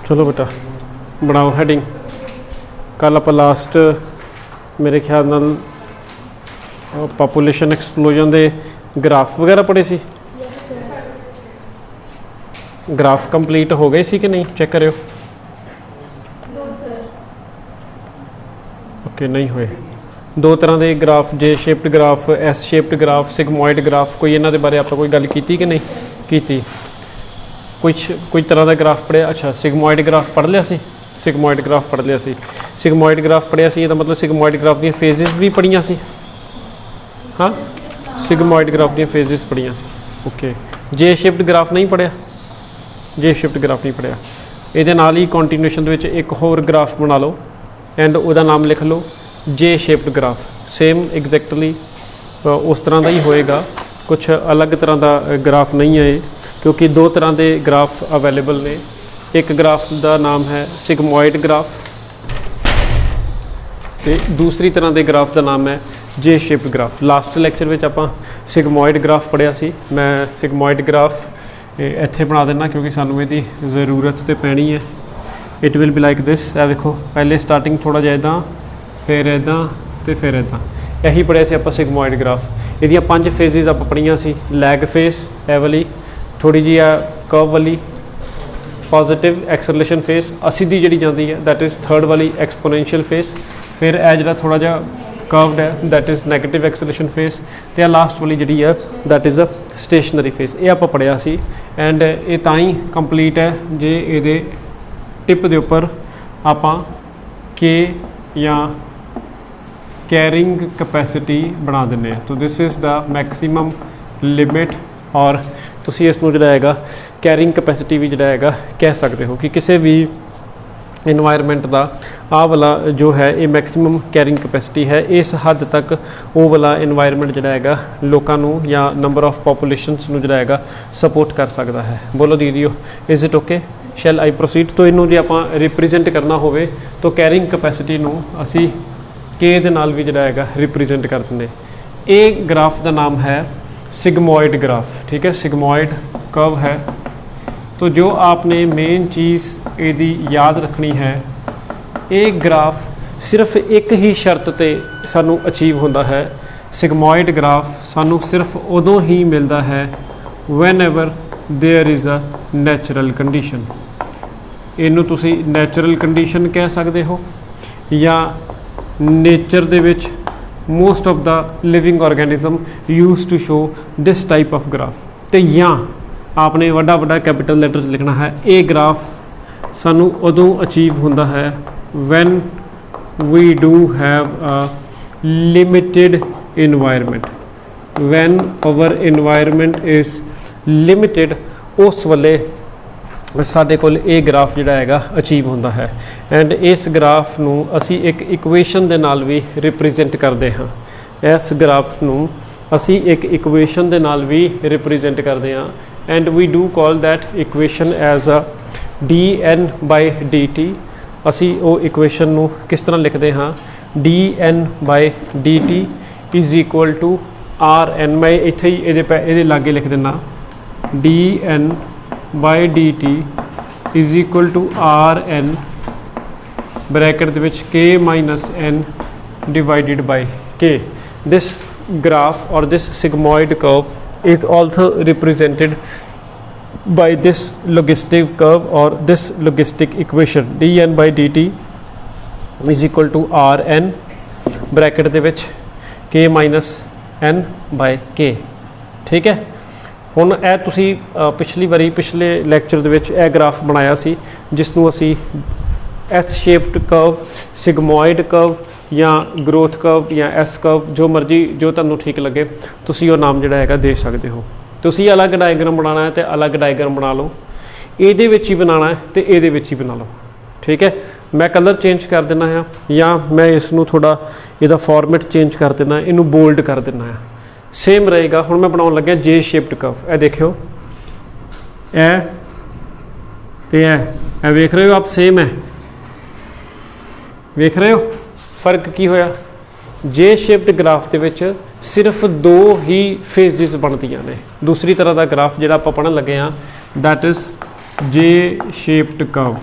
चलो बेटा बनाओ हैडिंग। कल आप लास्ट मेरे ख्याल नाल पॉपूलेशन एक्सप्लोजन के ग्राफ वगैरह पढ़े सी। ग्राफ कंप्लीट हो गए सी कि नहीं, चेक करियो। ओके नहीं हुए। दो तरह के graph, J shaped graph, S shaped graph, sigmoid graph, कोई इन्हों के बारे आप कोई गल की कि नहीं की? कोई तरह का ग्राफ पढ़िया? अच्छा सिगमॉइड ग्राफ पढ़ लिया सी। सिगमॉइड ग्राफ पढ़ लिया सी। सिगमॉइड ग्राफ पढ़िया सी, मतलब सिगमॉइड ग्राफ दी फेजिस भी पढ़िया सी। हाँ सिगमॉइड ग्राफ दी फेजिस पढ़िया सी। ओके जे शेप्ड ग्राफ नहीं पढ़िया? जे शेप्ड ग्राफ नहीं पढ़िया। ये नाल ही कॉन्टीन्यूएशन दे विच एक होर ग्राफ बना लो एंड उसका नाम लिख लो J shaped graph. Same exactly उस तरह का ही होएगा, कुछ अलग तरह का ग्राफ नहीं है ये, क्योंकि दो तरह के ग्राफ अवेलेबल ने। एक ग्राफ का नाम है सिगमॉइड ग्राफ तो दूसरी तरह के ग्राफ का नाम है J shaped graph. Last lecture में आप सिगमॉइड ग्राफ पढ़िया सी। मैं सिगमॉइड ग्राफ इत्थे बना देना क्योंकि सानू इसकी ज़रूरत तो पैनी है। It will be like this. ए देखो पहले स्टार्टिंग थोड़ा जिहा इदां, फिर इदां तो फिर इदां। यही पढ़िया सी आपां सिगमॉइड ग्राफ। इहदियां 5 फेजिज आप पढ़ियां सी। लैग फेस ए वाली, थोड़ी जी कर्व वाली, पॉजिटिव एक्सेलरेशन फेस, सीधी जी जाती है दैट इज़ थर्ड वाली एक्सपोनेंशियल फेस। फिर यह जो थोड़ा जा कर्वड है that is negative acceleration phase, तो लास्ट वाली जी है that is a stationary phase. ये आप पढ़िया सी एंड ये तां ही कंप्लीट है जे ये टिप के उपर आप के या कैरिंग कैपेसिटी बना दें। तो this is the maximum limit, और तुसी इसनूं जिहड़ा हैगा कैरिंग कैपेसिटी भी जिहड़ा हैगा कह सकते हो कि किसी भी इन्वायरमेंट का आ वाला जो है ये मैक्सीमम कैरिंग कैपेसिटी है। इस हद तक वो वाला इन्वायरमेंट जिहड़ा हैगा लोकां नूं या नंबर ऑफ पॉपूलेशनस नूं जिहड़ा हैगा सपोर्ट कर सकता है। बोलो दीदियो, is it okay? Shall I proceed? तो इनू जे आपां रिप्रजेंट करना होवे तो कैरिंग कैपेसिटी नूं असी के दे नाल भी जिहड़ा हैगा रिप्रजेंट कर दिंदे। ये ग्राफ का नाम है सिगमॉइड ग्राफ। ठीक है, सिगमॉइड कर्व है। तो जो आपने मेन चीज़ यदि याद रखनी है, एक ग्राफ सिर्फ एक ही शर्त ते सानू अचीव होता है। सिगमॉइड ग्राफ सानू सिर्फ उदों ही मिलता है whenever there is a natural condition. इनू तुसी नैचुरल कंडीशन कह सकते हो या नेचर दे विच most of the living organism use to show this type of graph. तो या आपने वड्डा वड्डा कैपिटल लैटर लिखना है। ये ग्राफ सानू उदों अचीव होता है when we do have a limited environment. When our environment is limited, उस वेले साडे कोल ये ग्राफ जिहड़ा हैगा अचीव होता है। एंड इस ग्राफ नूं असी एक इक्वेशन दे नाल भी रिप्रजेंट करते हाँ। इस ग्राफ नूं असी एक इक्वेशन दे नाल भी रिप्रजेंट करते हाँ। And we do call that equation as a dn/dt। असी वो इक्वेशन नूं किस तरह लिखते हाँ? dn/dt is equal to rn। मैं इत्थे ही ये लागे लिख देना dn/dt is equal to rn bracket दे विच k minus n divided by k। This graph और this sigmoid curve is also represented by this logistic curve or this logistic equation dn/dt is equal to rn bracket दे विच k minus n by k। ठीक है, हुण ए तुसी पिछली वारी पिछले lecture they which a graph बनाया सी जिसनूं असी एस शेप्ड कर्व, सिगमॉइड कर्व या ग्रोथ कर्व या एस कर्व, जो मर्जी जो तुहानूं ठीक लगे तुसी वो नाम जिहड़ा हैगा दे सकते हो। तुसी अलग डायग्राम बनाना है तो अलग डायग्राम बना लो, ये ही बनाना है तो ये ही बना लो। ठीक है, मैं कलर चेंज कर देना है या मैं इसनूं थोड़ा इसका फॉर्मेट चेंज कर देना है, इनू बोल्ड कर देना है, सेम रहेगा। हुण मैं बनाउण लग्या जे शेप्ड कर्व। ए देखियो ए वेख रहे हो आप, सेम है, वेख रहे हो फर्क की होया? जे शेप्ड ग्राफ के सिर्फ दो ही फेजिज बनदियां ने। दूसरी तरह का ग्राफ जिहड़ा आपां पढ़न लगे हाँ that is J shaped curve.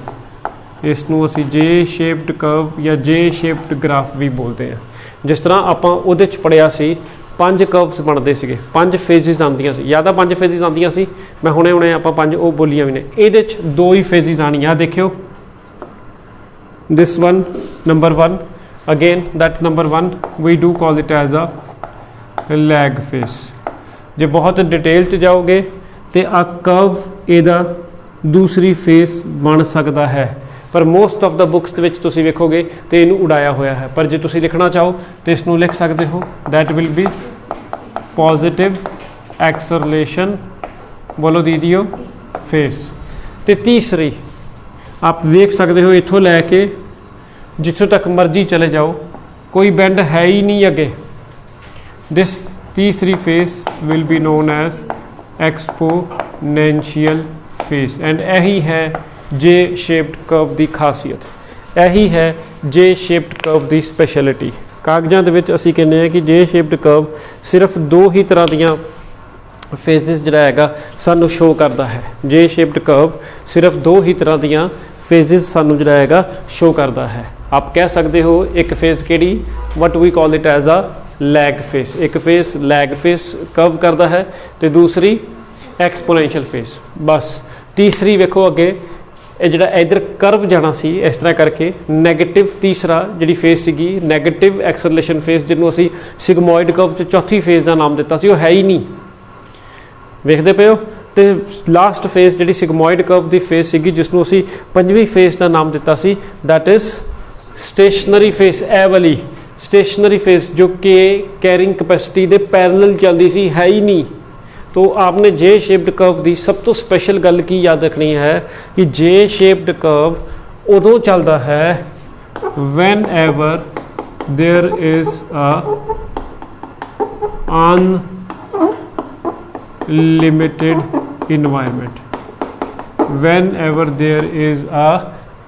इसनूं असी जे शेप्ड कर्व या जे शेप्ड ग्राफ भी बोलते हैं। जिस तरह आपां उहदे च पढ़िया सी 5 कर्व्स बनते सीगे, 5 फेजिज आंदियां सी, या 5 फेजिज आंदियां सी, मैं हुणे आपां 5 वो बोलियां भी ने। इहदे च 2 ही फेजिज आनियां, देखियो this one number 1, again that number 1 we do call it as a lag phase. जे बहुत डिटेल च जाओगे तो आ कर्व इहदा दूसरी फेस बन सकता है, पर मोस्ट ऑफ द बुक्स ਦੇ ਵਿੱਚ ਤੁਸੀਂ ਵੇਖੋਗੇ तो ਇਹਨੂੰ ਉਡਾਇਆ ਹੋਇਆ है। पर जे ਤੁਸੀਂ लिखना चाहो तो इसनूं लिख सकते हो, that will be positive acceleration, बोलो दीदियो, फेस। तो तीसरी आप देख सकते हो इत्थों लैके जिथों तक मर्जी चले जाओ, कोई बेंड है ही नहीं अगे। दिस तीसरी phase will be known as exponential phase, and यही है जे शेप्ड कर्व की खासियत, यही है जे शेप्ड कर्व की स्पैशलिटी। कागजां दे विच असीं कहने हैं कि जे शेप्ड कर्व सिर्फ 2 ही तरह दियां फेजिज जिहड़ा हैगा सानू शो करता है। जे शेप्ड कर्व सिर्फ 2 ही तरह दियां फेजिज सानू जिहड़ा हैगा शो करता है। आप कह सकते हो एक फेज किहड़ी, what we call it as a lag phase. एक फेस लैग फेस कर्व करता है तो दूसरी एक्सपोनेंशियल फेस। बस तीसरी वेखो अगे जिहड़ा इधर कर्व जाना सी इस तरह करके नैगेटिव, तीसरा जिहड़ी फेस सीगी नैगेटिव एक्सलरेशन फेस, जिन्होंने असी सिगमॉइड कर्व च चौथी फेस का नाम दिता सी, वो है ही नहीं, वेखते पे हो। तो लास्ट फेस जिहड़ी सिगमॉइड कर्व की फेस सीगी जिसनों असी 5वीं फेस का नाम दिता सी, that is stationery face. A वाली स्टेशनरी फेस जो कि कैरिंग कैपेसिटी के पैरेलल चलती सी, है ही नहीं। तो आपने जे शेप्ड कर्व की सब तो स्पैशल गल की याद रखनी है कि जे शेप्ड कर्व उदों चलता है whenever there is a unlimited environment. Whenever there is a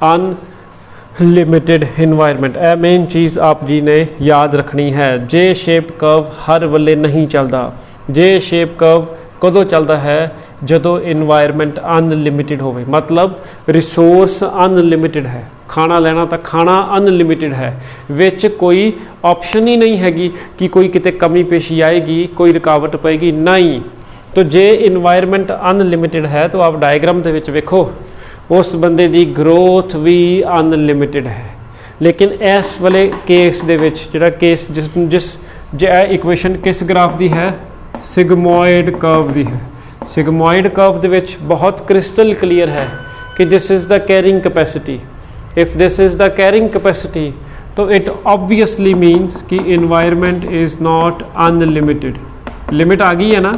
unlimited environment, यह मेन चीज़ आप जी ने याद रखनी है। जे शेप कर्व हर वेले नहीं चलता। जे शेप कर्व कदों चलता है जदों इन्वायरमेंट अनलिमिटेड होवे, मतलब रिसोर्स अनलिमिटेड है, खाना लेना तो खाना अनलिमिटेड है, विच कोई ऑप्शन ही नहीं हैगी कि कोई किते कमी पेशी आएगी, कोई रुकावट पेगी, नहीं। तो जे इन्वायरमेंट अनलिमिटेड है तो आप डायग्राम के विच वेखो उस बंदे की ग्रोथ भी अनलिमिटेड है। लेकिन इस वाले केस दे विच जिहड़ा केस जिस इक्वेशन किस ग्राफ की है, सिगमॉइड कर्व दी है। सिगमॉइड कर्व दे विच बहुत क्रिस्टल क्लीयर है कि this is the carrying capacity. If this is the carrying capacity तो इट ऑब्वियसली मीन्स कि environment is not unlimited. Limit आ गई है ना,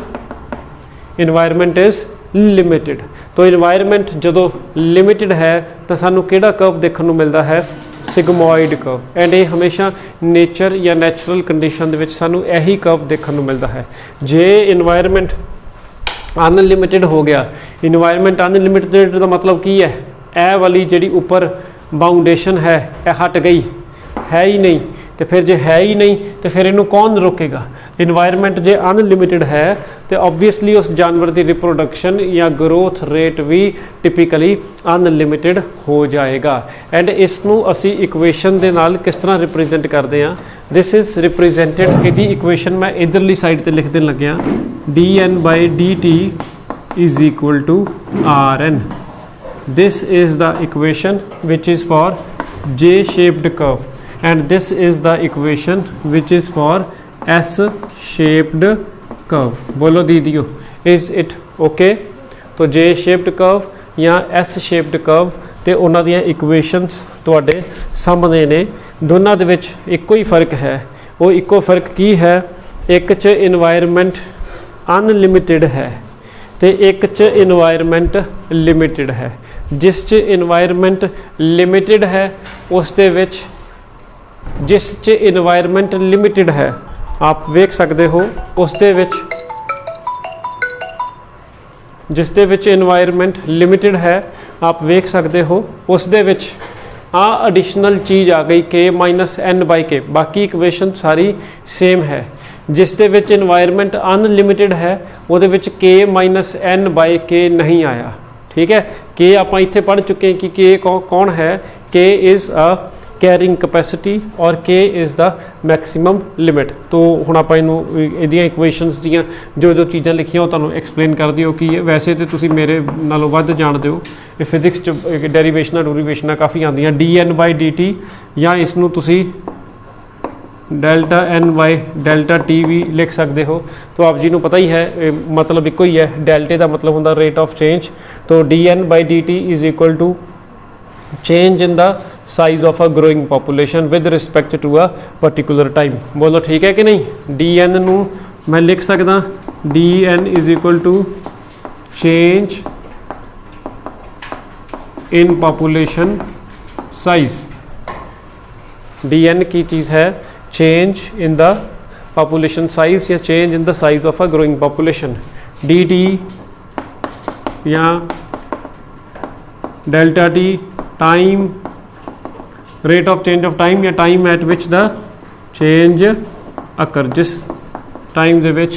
इन्वायरमेंट इज़ लिमिटेड। तो इन्वायरमेंट जदों लिमिटेड है तो सानू किहड़ा कर्व देखने को मिलता है, सिगमॉइड कर्व। एंड ये हमेशा नेचर या नैचुरल कंडीशन दे विच सानू यही कर्व देखने को मिलता है। जे इन्वायरमेंट अनलिमिटेड हो गया, इन्वायरमेंट अनलिमिटेड का मतलब की है, ए वाली जिहड़ी उपर बाउंडेशन है यह हट गई, है ही नहीं। तो फिर जे है ही नहीं तो फिर इनू कौन रोकेगा। इन्वायरमेंट जे अनलिमिटेड है तो ऑब्वियसली उस जानवर की रिप्रोडक्शन या ग्रोथ रेट भी टिपिकली अनलिमिटेड हो जाएगा। एंड इसनू असी इक्वेशन दे नाल किस तरह रिप्रेजेंट करते हैं, दिस इज़ रिप्रेजेंटेड, यदि इक्वेशन मैं इधरली साइड पर लिख देन लग्या, dN/dt is equal to Rn। This is the equation which is for J shaped curve and this is the equation which is for S shaped curve। बोलो दीदियो, is it okay? तो J shaped curve या S shaped curve ते उन्हां दियां equations तुहाडे सामने ने। दोनों दे विच इक्को ही फर्क है। वो इक्को फर्क की है, एक च इन्वायरमेंट अनलिमिटेड है तो एक च इन्वायरमेंट लिमिटेड है। जिस च इन्वायरमेंट लिमिटेड है उस दे विच जिस च इन्वायरमेंट लिमिटेड है आप वेख सकते हो उस दे विच जिस दे विच इन्वायरमेंट लिमिटेड है आप वेख सकते हो उस दे विच एडिशनल चीज़ आ गई k-n/k। बाकी इक्वेशन सारी सेम है। जिस दे विच इन्वायरमेंट अनलिमिटेड है वो दे विच k-n/k नहीं आया। ठीक है। के आप इत्थे पढ़ चुके हैं कि के कौन है, के इज़ अ कैरिंग कैपेसिटी और के इज़ द मैक्सिमम लिमिट। तो हुण आपां इहदियां इक्वेशनस दियां जो जो चीज़ां लिखियां तुहानूं एक्सप्लेन कर दिओ कि वैसे तो तुसीं मेरे नालों वध जाणदे हो, ये फिजिक्स च डेरीवेशनां डूरीवेशनां काफ़ी आंदियां। dn/dt या इसनूं तुसीं delta n by delta T भी लिख सकते हो। तो आप जी को पता ही है मतलब एक ही है, डेल्टे का मतलब होंगे रेट ऑफ चेंज। तो dn/dt is equal to change in the size of a growing population with respect to a particular time. बोलो ठीक है कि नहीं। dn नू मैं लिख सकदा dn इज़ equal to change in population size. dn की चीज़ है change in the population size या change in the size of a growing population. dt या delta T time rate of change of time या time at which the change occur, जिस time दे विच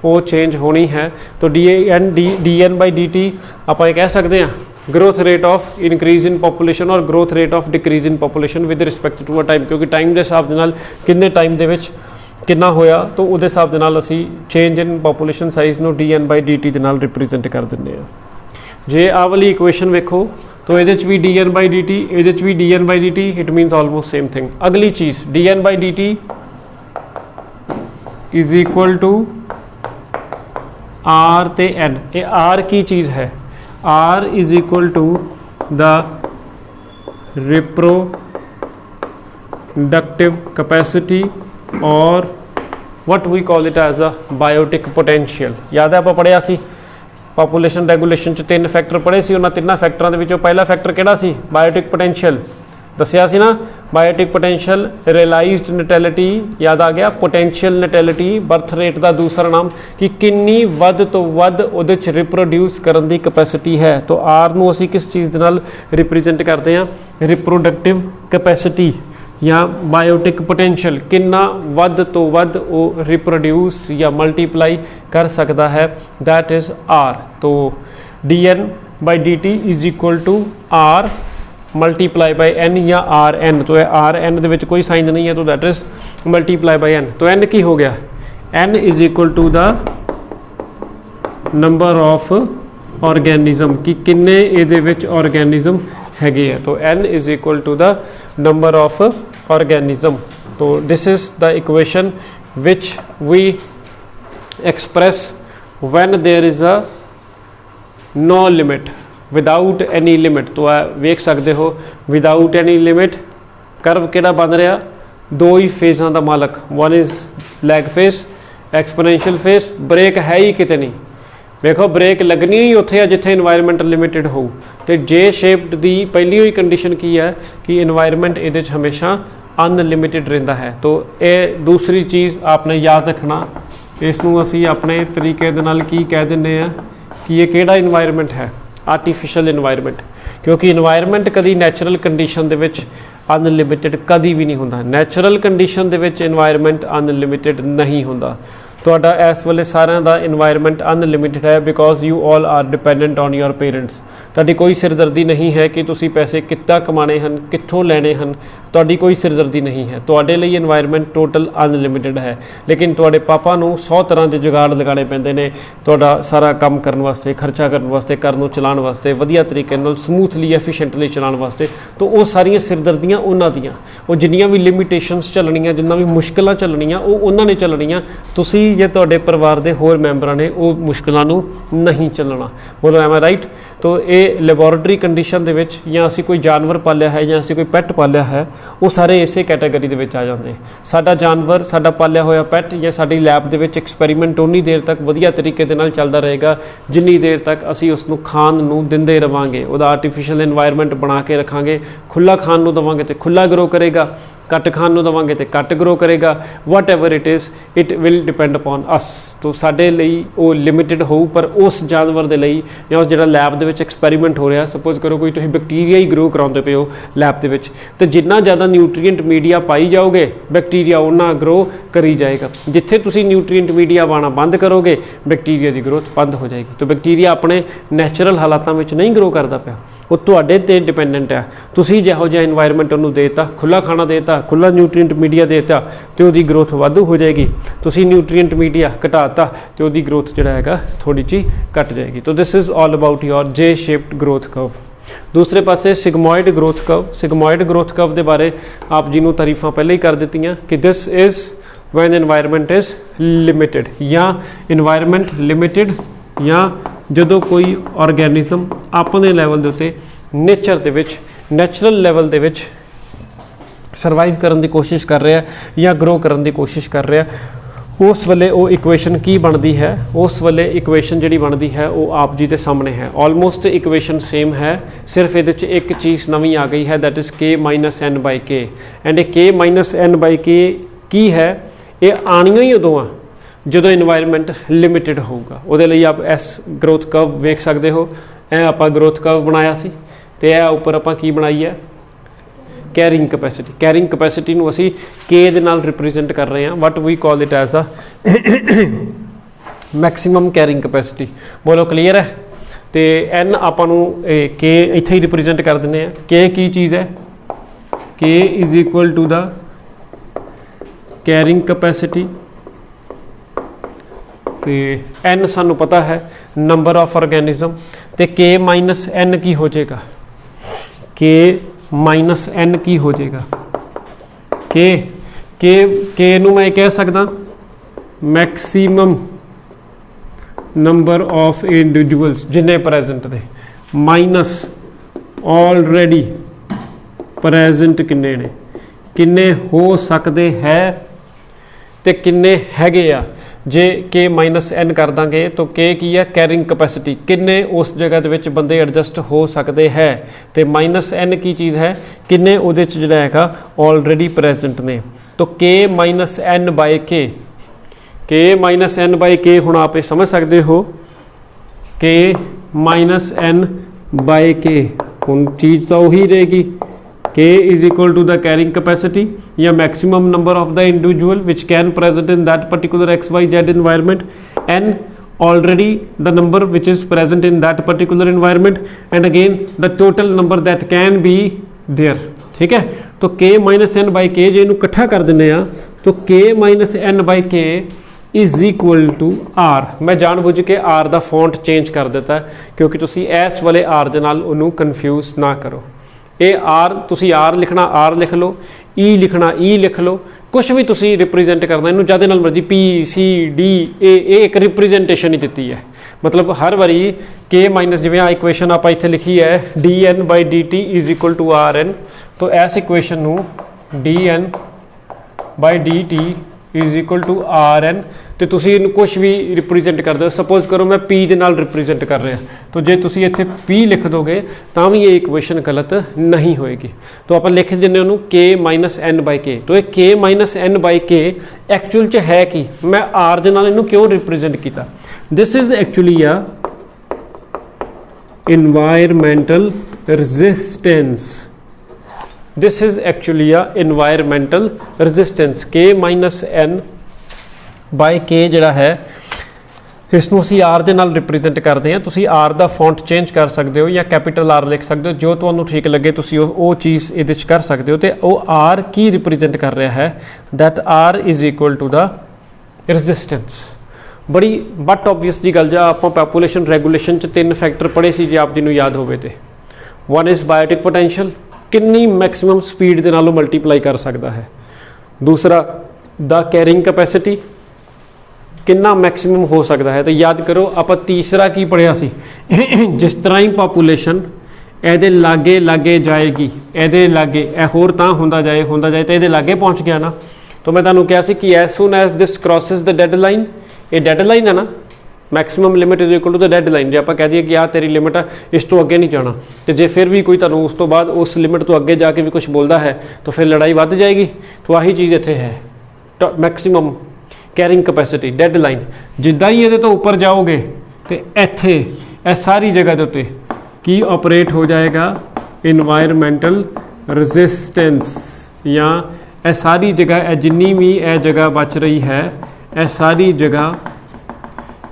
वो change होनी है। तो dn/dt आप कह सकते हैं growth rate of increase in population और growth rate of decrease in population with respect to a time, क्योंकि टाइम के हिसाब के नाल किन्ने टाइम दे विच कितना होया तो वो हिसाब के नाल असी चेंज इन पॉपुलेशन साइज नूं dn/dt दे नाल रिप्रेजेंट कर दिंदे आ। जे आ वाली इक्वेशन वेखो तो ये भी dn/dt, ये भी dn/dt, it means almost same thing. अगली चीज़ dn/dt is equal to r ते n। ये r की चीज़ है, r is equal to the reproductive capacity और what we call it as a biotic potential. याद है आप पढ़िया सी पॉपुलेशन रेगूलेशन च 3 फैक्टर पढ़े सी, उन्होंने 3 फैक्टरों के विचों पहला फैक्टर किहड़ा सी, बायोटिक पोटेंशियल दसिया सी ना। बायोटिक पोटेंशियल रियलाइज्ड नैटेलिटी याद आ गया, पोटेंशियल नैटेलिटी बर्थ रेट का दूसरा नाम कि किन्नी वध तो वध उहदे च रिप्रोड्यूस करन दी कैपेसिटी है। तो आर नूं असीं किस चीज़ दे नाल रिप्रेजेंट करते हैं, रिप्रोडक्टिव कैपेसिटी या बायोटिक पोटेंशियल, किन्ना वध तो वध वो रिप्रोड्यूस या मल्टीप्लाई कर सकता है, दैट इज़ आर। तो dn/dt is equal to R multiply by N या आर एन। तो आर एन दे विच कोई साइन नहीं है, तो that is multiply by N. तो एन की हो गया, N is equal to the number of organism कि किन्ने इहदे विच ऑर्गेनिज्म हैगे है। तो N is equal to the number of organism. तो this is the equation which we express when there is a no limit without any limit. तो वेख सकते हो विदाउट एनी लिमिट कर्व किहड़ा बन रहा, 2 ही फेज़ों का मालक, one is lag phase, exponential phase, break है ही किते नहीं। देखो ब्रेक लगनी ही उत्थे है जिथे इन्वायरमेंट लिमिटेड हो। तो जे शेप्ड की पहली ही कंडीशन की है कि इन्वायरमेंट ये हमेशा अनलिमिटेड रहिंदा है। तो ये दूसरी चीज़ आपने याद रखना, इसनूं असी अपने तरीके दे नाल की कह दिंदे आ कि ये किहड़ा इन्वायरमेंट है, आर्टिफिशियल इन्वायरमेंट। क्योंकि इन्वायरमेंट कभी नैचुरल कंडीशन दे विच अनलिमिटेड कभी भी नहीं होंदा। नैचुरल कंडीशन दे विच इन्वायरमेंट अनलिमिटेड नहीं होंदा। ਤੁਹਾਡਾ इस वेले सारिਆਂ ਦਾ इन्वायरमेंट अनलिमिटेड है because you all are dependent on your parents. ਤੁਹਾਡੀ कोई सिरदर्दी नहीं है कि तुसी पैसे कित्तां कमाने हैं, कित्थों लैने हैं, ਤੁਹਾਡੀ कोई सिरदर्दी नहीं है। ਤੁਹਾਡੇ ਲਈ इन्वायरमेंट टोटल अनलिमिटेड है। लेकिन ਤੁਹਾਡੇ पापा ਨੂੰ 100 तरह के जुगाड़ लगाने पैंदे ने ਤੁਹਾਡਾ सारा काम करने वास्ते, खर्चा करने वास्ते, घर ਨੂੰ चलाउण वास्ते, वधिया तरीके नाल समूथली एफिशिएंटली चलाउण वास्ते। तो वो सारियां सिरदर्दियां उन्हां दियां, वो जिन्नियां भी लिमिटेशनस चलणियां, जिन्ना भी मुश्किलां चलणियां, वो उन्हां ने चलणियां। तुसी जे तुहाडे परिवार के होर मैंबरां ने वो मुश्किलां नूं नहीं चलना। बोलो एम आई राइट। तो ये लैबोरेटरी कंडीशन दे विच या असी कोई जानवर पालिया है या असी कोई पैट पालिया है, वो सारे इसे कैटेगरी दे विच आ जाते हैं। साडा जानवर, साडा पालिया होया पैट या साडी लैब दे विच एक्सपैरीमेंट उन्नी देर तक वधिया तरीके दे नाल चलदा रहेगा जिन्नी देर तक असी उसनूं खाण नूं दिंदे रहांगे, उहदा आर्टिफिशियल इन्वायरमेंट बना के रखांगे। खुला खाण नूं देवांगे तो खुला ग्रो करेगा, ਘੱਟ ਖਾਣ ਨੂੰ ਦੇਵਾਂਗੇ ਤੇ ਘੱਟ ਗਰੋ ਕਰੇਗਾ। Whatever it is it will depend upon us. तो ਸਾਡੇ ਲਈ ਉਹ ਲਿਮਿਟਡ ਹੋਊ, ਪਰ ਉਸ ਜਾਨਵਰ ਦੇ ਲਈ ਜਾਂ ਉਸ ਜਿਹੜਾ ਲੈਬ ਦੇ ਵਿੱਚ ਐਕਸਪੈਰੀਮੈਂਟ ਹੋ ਰਿਹਾ, ਸਪੋਜ਼ ਕਰੋ ਕੋਈ ਤੁਸੀਂ ਬੈਕਟੀਰੀਆ ਹੀ ਗਰੋ ਕਰਾਉਂਦੇ ਪਏ ਹੋ ਲੈਬ ਦੇ ਵਿੱਚ, ਤੇ ਜਿੰਨਾ ਜ਼ਿਆਦਾ ਨਿਊਟਰੀਐਂਟ ਮੀਡੀਆ ਪਾਈ ਜਾਓਗੇ ਬੈਕਟੀਰੀਆ ਉਹਨਾਂ ਗਰੋ ਕਰੀ ਜਾਏਗਾ। ਜਿੱਥੇ ਤੁਸੀਂ ਨਿਊਟਰੀਐਂਟ ਮੀਡੀਆ ਪਾਉਣਾ ਬੰਦ ਕਰੋਗੇ ਬੈਕਟੀਰੀਆ ਦੀ ਗਰੋਥ ਬੰਦ ਹੋ ਜਾਏਗੀ। तो ਬੈਕਟੀਰੀਆ ਆਪਣੇ ਨੈਚੁਰਲ ਹਾਲਾਤਾਂ ਵਿੱਚ ਨਹੀਂ ਗਰੋ ਕਰਦਾ ਪਿਆ, ਉਹ ਤੁਹਾਡੇ ਤੇ ਡਿਪੈਂਡੈਂਟ ਹੈ। ਤੁਸੀਂ ਜਿਹੋ ਜਿਹਾ ਇਨਵਾਇਰਨਮੈਂਟ ਉਹਨੂੰ ਦੇਤਾ, ਖੁੱਲਾ ਖਾਣਾ ਦੇਤਾ, ਖੁੱਲਾ ਨਿਊਟਰੀਐਂਟ ਮੀਡੀਆ ਦੇਤਾ ਤੇ ਉਹਦੀ ਗਰੋਥ ਵਾਧੂ ਹੋ ਜਾਏਗੀ। ਤੁਸੀਂ ਨਿਊਟਰੀਐਂਟ ਮੀਡੀਆ ਘਟਾਤਾ ਤੇ ਉਹਦੀ ਗਰੋਥ ਜਿਹੜਾ ਹੈਗਾ ਥੋੜੀ ਜਿਹੀ ਘਟ ਜਾਏਗੀ। तो this is all about your J shaped growth curve. दूसरे पासे सिगमॉइड ग्रोथ कर्व। सिगमॉइड ग्रोथ कर्व के बारे आप जी नूं तारीफां पहले ही कर दित्तियां कि this is van environment is limited, या इन्वायरमेंट लिमिटेड, या ਜਦੋਂ कोई ऑर्गेनिज्म अपने लैवल के उत्ते नेचर दे विच नैचुरल लैवल दे विच ਸਰਵਾਈਵ ਕਰਨ ਦੀ ਕੋਸ਼ਿਸ਼ ਕਰ ਰਿਹਾ ਜਾਂ ਗਰੋ ਕਰਨ ਦੀ ਕੋਸ਼ਿਸ਼ ਕਰ ਰਿਹਾ, ਉਸ ਵੇਲੇ ਉਹ ਇਕੁਏਸ਼ਨ ਕੀ ਬਣਦੀ ਹੈ? ਉਸ ਵੇਲੇ ਇਕੁਏਸ਼ਨ ਜਿਹੜੀ ਬਣਦੀ ਹੈ ਉਹ ਆਪ ਜੀ ਦੇ ਸਾਹਮਣੇ ਹੈ। ਆਲਮੋਸਟ ਇਕੁਏਸ਼ਨ ਸੇਮ ਹੈ, ਸਿਰਫ ਇਹਦੇ 'ਚ ਇੱਕ ਚੀਜ਼ ਨਵੀਂ ਆ ਗਈ ਹੈ, that is k minus n by K. And ਇਹ k minus n by K ਕੀ ਹੈ? ਇਹ ਆਣੀਆਂ ਹੀ ਉਦੋਂ ਆ ਜਦੋਂ ਇਨਵਾਇਰਨਮੈਂਟ ਲਿਮਿਟਡ ਹੋਊਗਾ। ਉਹਦੇ ਲਈ ਆਪ ਇਸ ਗਰੋਥ ਕਰਵ ਵੇਖ ਸਕਦੇ ਹੋ। ਇਹ ਆਪਾਂ ਗਰੋਥ ਕਰਵ ਬਣਾਇਆ ਸੀ ਤੇ ਇਹ ਉੱਪਰ ਆਪਾਂ ਕੀ ਬਣਾਈ ਹੈ? Carrying capacity. कैरिंग कैपेसिटी ਨੂੰ ਅਸੀਂ k ਦੇ ਨਾਲ ਰਿਪਰੈਜ਼ੈਂਟ ਕਰ ਰਹੇ ਹਾਂ। What we call it as a maximum carrying capacity. ਬੋਲੋ ਕਲੀਅਰ ਹੈ? ਤੇ n ਆਪਾਂ ਨੂੰ k ਇੱਥੇ ਹੀ ਰਿਪਰੈਜ਼ੈਂਟ ਕਰ ਦਿੰਦੇ ਆ। k ਕੀ ਚੀਜ਼ ਹੈ? k is equal to the carrying capacity ਤੇ n ਸਾਨੂੰ ਪਤਾ ਹੈ ਨੰਬਰ ਆਫ ਆਰਗੈਨਿਜ਼ਮ, ਤੇ k ਮਾਈਨਸ n ਕੀ ਹੋ ਜਾਏਗਾ? k ਮਾਈਨਸ n ਕੀ ਹੋ ਜਾਏਗਾ? k ਨੂੰ ਮੈਂ ਕਹਿ ਸਕਦਾ ਮੈਕਸੀਮਮ ਨੰਬਰ ਆਫ ਇੰਡੀਵਿਜੂਅਲਸ ਜਿੰਨੇ ਪ੍ਰੈਜ਼ੈਂਟ ਨੇ, ਮਾਈਨਸ ਆਲਰੇਡੀ ਪ੍ਰੈਜ਼ੈਂਟ ਕਿੰਨੇ ਨੇ, ਕਿੰਨੇ ਹੋ ਸਕਦੇ ਹੈ ਤੇ ਕਿੰਨੇ ਹੈਗੇ ਆ। ਜੇ k ਮਾਈਨਸ n ਕਰ ਦਾਂਗੇ ਤਾਂ k ਕੀ ਹੈ? ਕੈਰਿੰਗ ਕੈਪੈਸਿਟੀ, ਕਿੰਨੇ ਉਸ ਜਗ੍ਹਾ ਦੇ ਵਿੱਚ ਬੰਦੇ ਐਡਜਸਟ ਹੋ ਸਕਦੇ ਹੈ, ਤੇ ਮਾਈਨਸ n ਕੀ ਚੀਜ਼ ਹੈ? ਕਿੰਨੇ ਉਹਦੇ 'ਚ ਜਿਹੜਾ ਹੈਗਾ ਆਲਰੇਡੀ ਪ੍ਰੈਜ਼ੈਂਟ ਨੇ। ਤਾਂ k minus n by K, k minus n by ਕੇ ਹੁਣ आप समझ सकते हो k माइनस n बाई के ਹੁਣ चीज़ तो वही रहेगी। k is equal to the carrying capacity या maximum number of the individual which can present in that particular XYZ environment, n already the number which is present in that particular environment, and again the total number that can be there। ठीक है, तो k minus n by के जे इनू इकट्ठा कर दिने आ तो k minus n by के इज इक्वल टू आर। मैं जानबूझ के आर का फॉन्ट चेंज कर दिता क्योंकि तुसी इस वाले आर दे नाल उन्होंने कन्फ्यूज ना करो। ये आर तुसी आर लिखना आर लिख लो, ई लिखना ई लिख लो, कुछ भी तुसी रिप्रेजेंट करना इनू ज्यादा नाल मर्जी पी सी डी ए एक रिप्रेजेंटेशन ही दी है। मतलब हर बारी के माइनस जिवें आ इक्वेशन आप इत्थे लिखी है D N by D T is equal to R N, तो इस इक्वेशन नू D N by D T is equal to R N, तो तुसी इनू कुछ भी रिप्रेजेंट कर दो। सपोज करो मैं पी दे नाल रिप्रेजेंट कर रहा, तो जे तुसी इत्थे पी लिख दोगे तो भी ये इक्वेशन गलत नहीं होएगी। तो आप लिख देने उन्होंने के माइनस एन बाई के, तो ये के माइनस एन बाई के एक्चुअल च है कि मैं आर दे नाल इनू क्यों रिप्रेजेंट किया? This is actually a environmental resistance. This is actually a environmental resistance. के माइनस एन बाय के जिहड़ा है इसनूं असीं आर दे नाल रिप्रेजेंट करते हैं। तुसीं आर दा फॉन्ट चेंज कर सकते हो या कैपिटल आर लिख सकते हो, जो तुहानूं ठीक लगे तुसीं वो चीज़ इहदे च कर सकते हो। तो वो आर की रिप्रेजेंट कर रहा है? That R is equal to the resistance. बड़ी बट ऑबवियस जी गल जा, आपां पॉपूलेशन रेगूलेशन च 3 फैक्टर पढ़े सी जे आप जी नूं याद होवे ते। वन इज़ बायोटिक पोटेंशियल, कितनी मैक्सिमम स्पीड दे नालों मल्टीप्लाई कर सकता है। दूसरा द कैरिंग कैपेसिटी, कितना मैक्सिमम हो सकता है। तो याद करो आप तीसरा की पढ़िया सी जिस तरह ही पॉपूलेशन ए लागे लागे जाएगी, ए लागे ए होर तां होंदा जाए तो ये लागे पहुँच गया ना। तो मैं तुहानूं कहा सी कि as soon as this crosses the deadline, ये डेड लाइन है ना, maximum limit is equal to the deadline. जो आप कह दिए कि आ तेरी लिमिट है, इस तो अगे नहीं जाना, तो जे फिर भी कोई तुहानूं उस तो बाद उस लिमिट तो अगे जाके भी कुछ बोलता है तो फिर लड़ाई वध जाएगी। तो आही चीज़ इत्थे है, maximum carrying capacity dead line. जिद्दां ही ये तो उपर जाओगे तो इत्थे इह सारी जगह के उत्ते की ऑपरेट हो जाएगा इन्वायरमेंटल रजिस्टेंस, या यह सारी जगह जिन्नी भी यह जगह बच रही है यह सारी जगह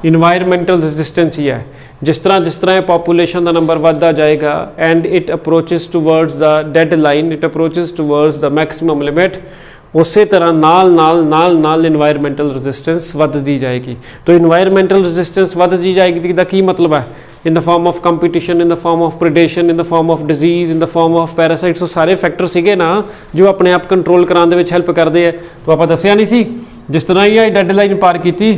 इन्वायरमेंटल रजिस्टेंस ही है। जिस तरह पॉपूलेशन का नंबर बढ़ता जाएगा and it approaches towards the dead line, it approaches towards the maximum limit, उस तरह नाल इन्वायरमेंटल रजिस्टेंस बढ़ती जाएगी। तो इन्वायरमेंटल रजिस्टेंस बढ़ती जाएगी तो की मतलब है, in the form of competition, in the form of predation, in the form of disease, in the form of parasites. वो सारे फैक्टर सीगे ना जो अपने आप कंट्रोल कराने में हेल्प करते हैं। तो आप दसिया नहीं सी, जिस तरह ही डेड लाइन पार की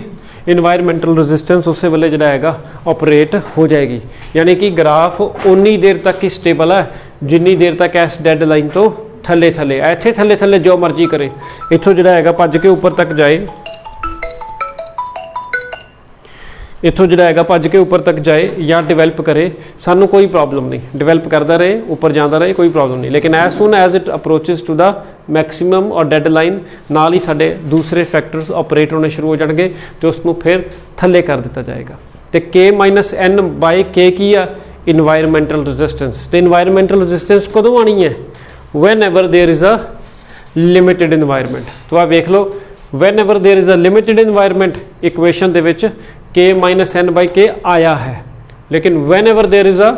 इन्वायरमेंटल रजिस्टेंस उस वेले जो है ऑपरेट हो जाएगी। यानी कि ग्राफ उन्नी देर तक ही स्टेबल है जिन्नी देर तक इस डेड लाइन तो थले थले, इत्थे थले थले जो मर्जी करे, इत्थों जो है भज के ऊपर तक जाए, इत्थों जो है भज के ऊपर तक जाए या डिवेल्प करे, सानू कोई प्रॉब्लम नहीं, डिवेल्प करता रहे, ऊपर जाता रहे, कोई प्रॉब्लम नहीं। लेकिन as soon as it approaches to the maximum और डेड लाइन नाल ही साडे दूसरे फैक्टर्स ऑपरेट होने शुरू हो जाएंगे तो उसको फिर थले कर दिता जाएगा। तो K-N/K की आ इन्वायरमेंटल रजिस्टेंस। तो इन्वायरमेंटल रजिस्टेंस कदों आनी है, whenever there is a limited environment. तो आप देख लो, whenever there is a limited environment equation के विच K-N/K आया है। लेकिन whenever there is a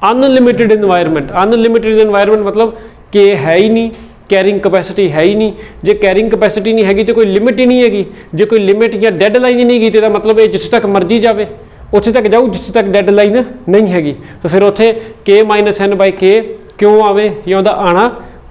unlimited environment, unlimited environment मतलब K है ही नहीं, कैरिंग कैपेसिटी है ही नहीं। जो कैरिंग कैपेसिटी नहीं हैगी तो कोई लिमिट ही नहीं हैगी, जो कोई लिमिट या डेड लाइन ही नहीं गई तो मतलब ये जिस तक मर्जी जाए उत्थे तक जाऊ, जिस तक डेड लाइन नहीं हैगी। तो फिर उत्थे K-N/K क्यों आवे, या उहदा आना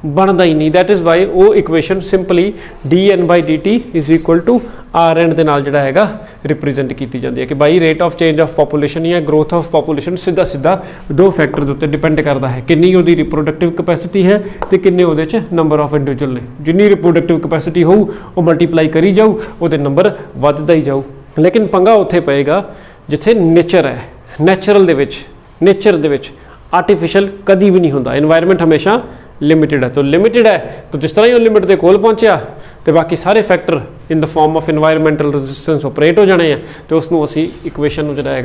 बनता ही नहीं। दैट इज़ वाई वो equation simply dN/dt is equal to R and K नाल जिहड़ा हैगा रिप्रेजेंट की जाती है कि भाई rate of change of population या ग्रोथ ऑफ पॉपूलेशन सीधा सीधा दो फैक्टर के उत्ते डिपेंड करता है, कितनी उहदी रिप्रोडक्टिव कैपेसिटी है तो किन्ने उहदे च नंबर ऑफ इंडिविजुअल ने। जिन्नी रिप्रोडक्टिव कैपेसिटी होऊ वो मल्टीप्लाई करी जाऊ, उहदे नंबर वधदा ही जाऊ। लेकिन पंगा उत्थे पएगा जिथे नेचर है, नैचुरल दे विच, नेचर दे विच आर्टिफिशियल कभी भी नहीं होंदा। इन्वायरमेंट हमेशा लिमिटेड है, तो लिमिटेड है तो जिस तरह ही वो लिमिट के कोल पहुँचा तो बाकी सारे factor in the form of environmental resistance operate हो जाने हैं। तो उसनों असी इक्वेशन जो है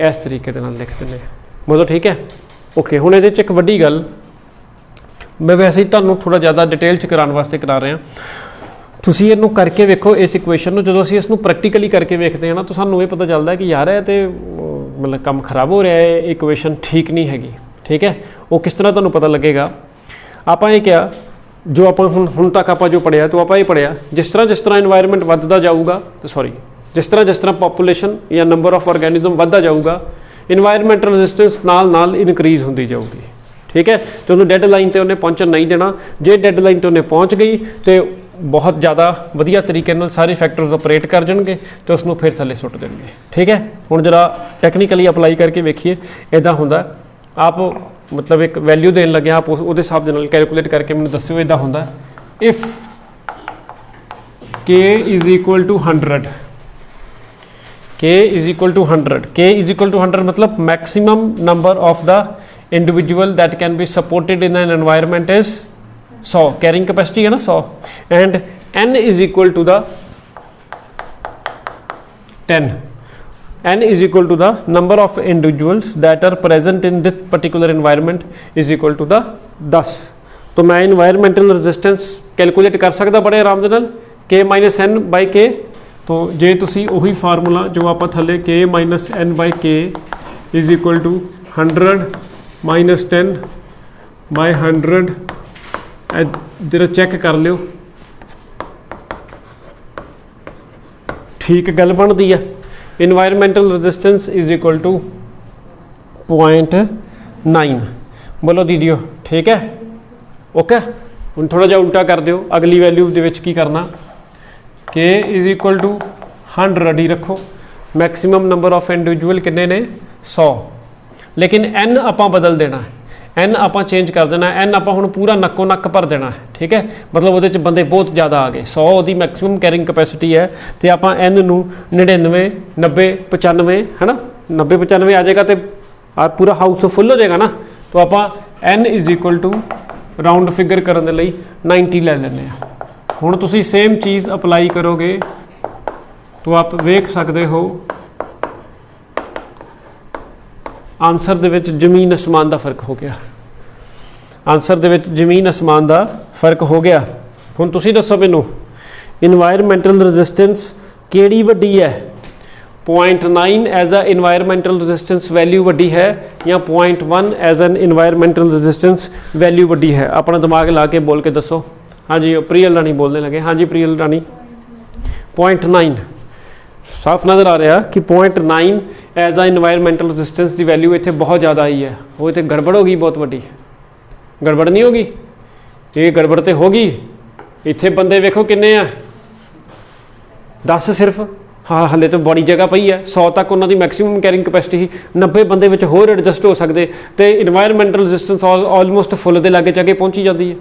इस तरीके के नाल लिख देंगे। मतलब ठीक है, ओके। हुण इहदे च एक वड्डी गल मैं वैसे ही तुहानूं थोड़ा ज़्यादा डिटेल च कराने वास्ते करा रहा, तुसीं इहनूं करके वेखो इस इक्वेशन में। जो असीं इसनूं प्रैक्टिकली करके वेखते हैं ना तो सानूं ये पता चलता है कि यार है तो मतलब काम खराब हो रहा है, इक्वेशन ठीक नहीं हैगी। ठीक है, वो किस तरह तुहानूं पता लगेगा। आप ये क्या जो आप हुण तक आप जो पढ़िया तो आप ये पढ़िया जिस तरह इन्वायरमेंट बढ़ता जाऊगा, तो सॉरी जिस तरह पॉपूलेशन या नंबर ऑफ ऑर्गेनिज्म बढ़ता जाऊगा इन्वायरमेंटल रजिस्टेंस नाल इनक्रीज होती जाऊगी। ठीक है, तो उन्होंने डेड लाइन पर उन्हें पहुँचन नहीं देना। जे डेड लाइन पर उन्हें पहुँच गई तो बहुत ज़्यादा वधिया तरीके नाल सारे फैक्टर्स ऑपरेट कर जाएंगे तो उसनों फिर थले सुट देंगे। ठीक है, हुण जरा टैक्नीकली अप्लाई करके वेखिए इदा होंदा। आप मतलब एक वैल्यू देन लगे आप उस हिसाब के कैलकुलेट करके मैंने दस्यो इदा होंदा। If K is equal to 100, K is equal to 100, K is equal to 100 मतलब maximum number of the individual that can be supported in an environment is 100, carrying capacity है ना 100, and N is equal to the 10, N is equal to the number of individuals that are present in this particular environment is equal to the 10। तो मैं environmental resistance calculate कर सकता बड़े आराम नाल K-N/K। तो जे तुसी वही फार्मूला जो आप थले K-N/K is equal to 100 minus 10 by 100 जरा चेक कर लियो, ठीक गल बनती है। Environmental resistance is equal to 0.9। बोलो दीदियो ठीक है, ओके। हम थोड़ा जा उल्टा कर दियो, अगली वैल्यू की करना K इज इक्वल टू 100 ही रखो, मैक्सिमम नंबर ऑफ इंडिविजुअल किन्ने ने 100, लेकिन N आप बदल देना है। एन आपां चेंज कर देना, एन आपां हुण पूरा नक्को नक भर देना है, ठीक है। मतलब वो बंदे बहुत ज़्यादा आ गए, 100 की मैक्सिमम कैरिंग कैपेसिटी है, तो आपां एन नूं 99 90 95 है ना, 90 95 आ जाएगा तो पूरा हाउस फुल हो जाएगा ना। तो आपां N is equal to round figure करने लई 90 ले लैंदे आ। हुण तुसीं सेम चीज़ अप्लाई करोगे तो आप वेख सकते हो आंसर दे विच जमीन आसमान का फर्क हो गया, आंसर दे विच जमीन आसमान का फर्क हो गया। हुण तुसीं दसो मैनूं इन्वायरमेंटल रजिस्टेंस किहड़ी वड्डी है, 0.9 as a environmental resistance value वड्डी है या 0.1 as an environmental resistance value वड्डी है? अपना दिमाग ला के बोल के दसो। हाँ जी प्रियल रानी बोलने लगे, हाँ जी प्रियल रानी 0.9 साफ नज़र आ रहा कि 0.9 एज आ इन्वायरमेंटल रजिस्टेंस की वैल्यू इतने बहुत ज़्यादा आई है, वो इतने गड़बड़ होगी, बहुत वड्डी गड़बड़ नहीं होगी, ये गड़बड़ तो होगी। इतने बंदे वेखो किन्ने आ 10 सिर्फ, हाँ हले तो बड़ी जगह पई है, 100 तक उन्होंने मैक्सिमम कैरिंग कैपेसिटी 90 बंदे विच होर एडजस्ट हो सकते, तो इन्वायरमेंटल रजिस्टेंस ऑलमोस्ट फुल के लागे जाके पहुंची जाती है।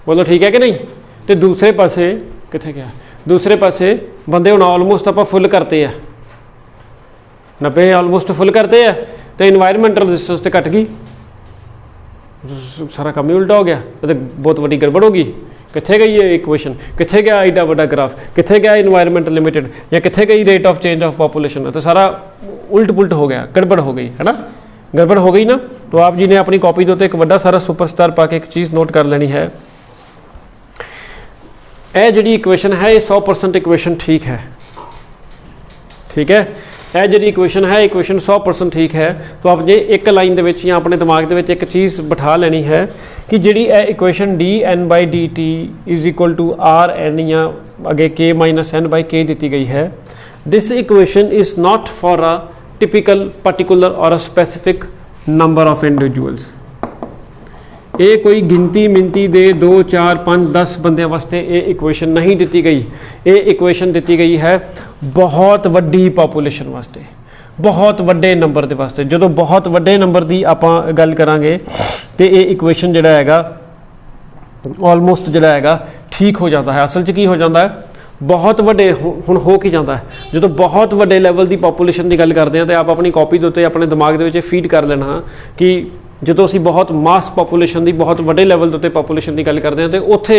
बोलो ठीक है कि नहीं। तो दूसरे पासे कितने गया, दूसरे पासे बंदे हुण ऑलमोस्ट आप फुल करते हैं, 90 ऑलमोस्ट फुल करते हैं, तो इन्वायरमेंटल रजिस्टेंस तो घट गई, सारा काम ही उल्टा हो गया, तो बहुत वड्डी गड़बड़ होगी। कित्थे गई ये इक्वेशन, कित्थे गया एडा वड्डा ग्राफ, कित्थे गया इन्वायरमेंट लिमिटेड, या कित्थे गई rate of change of population? तो सारा उल्ट पुलट हो गया, गड़बड़ हो गई है ना, गड़बड़ हो गई ना। तो आप जी ने अपनी कॉपी के उत्ते एक वड्डा सारा सुपरस्टार पा के एक चीज़ नोट कर लेनी है, यह जी इक्वेशन है ये 100% इक्वेशन ठीक है, ठीक है। यह जी इक्वेशन है इक्वेशन 100% ठीक है। तो आप जे एक लाइन दे या अपने दिमाग दे एक चीज़ बिठा लेनी है कि जी equation dn/dt is equal to rn या अगे k - n बाई k दी गई है। This equation is not for a typical particular और a specific number of individuals. ये कोई गिनती मिनती दे 2 4 5 10 बंदे वास्ते ये इक्वेशन नहीं दी गई, ये इक्वेशन दी गई है बहुत वड्डी पॉपुलेशन वास्ते, बहुत वड्डे नंबर के वास्ते। जो बहुत वड्डे नंबर की आप गल करांगे तो ये इक्वेशन जिहड़ा हैगा ऑलमोस्ट जिहड़ा हैगा ठीक हो जाता है। असल च की हो जाता है, बहुत वड्डे हुण हो की जाता है जो बहुत वड्डे लैवल की पॉपुलेशन की गल करते हैं, तो आप अपनी कॉपी के उत्ते अपने दिमाग के फीड कर लेना कि जो असी बहुत मास पॉपुलेशन की बहुत वड्डे लैवल के उत्ते पॉपुलेशन की गल करते हैं, तो उत्थे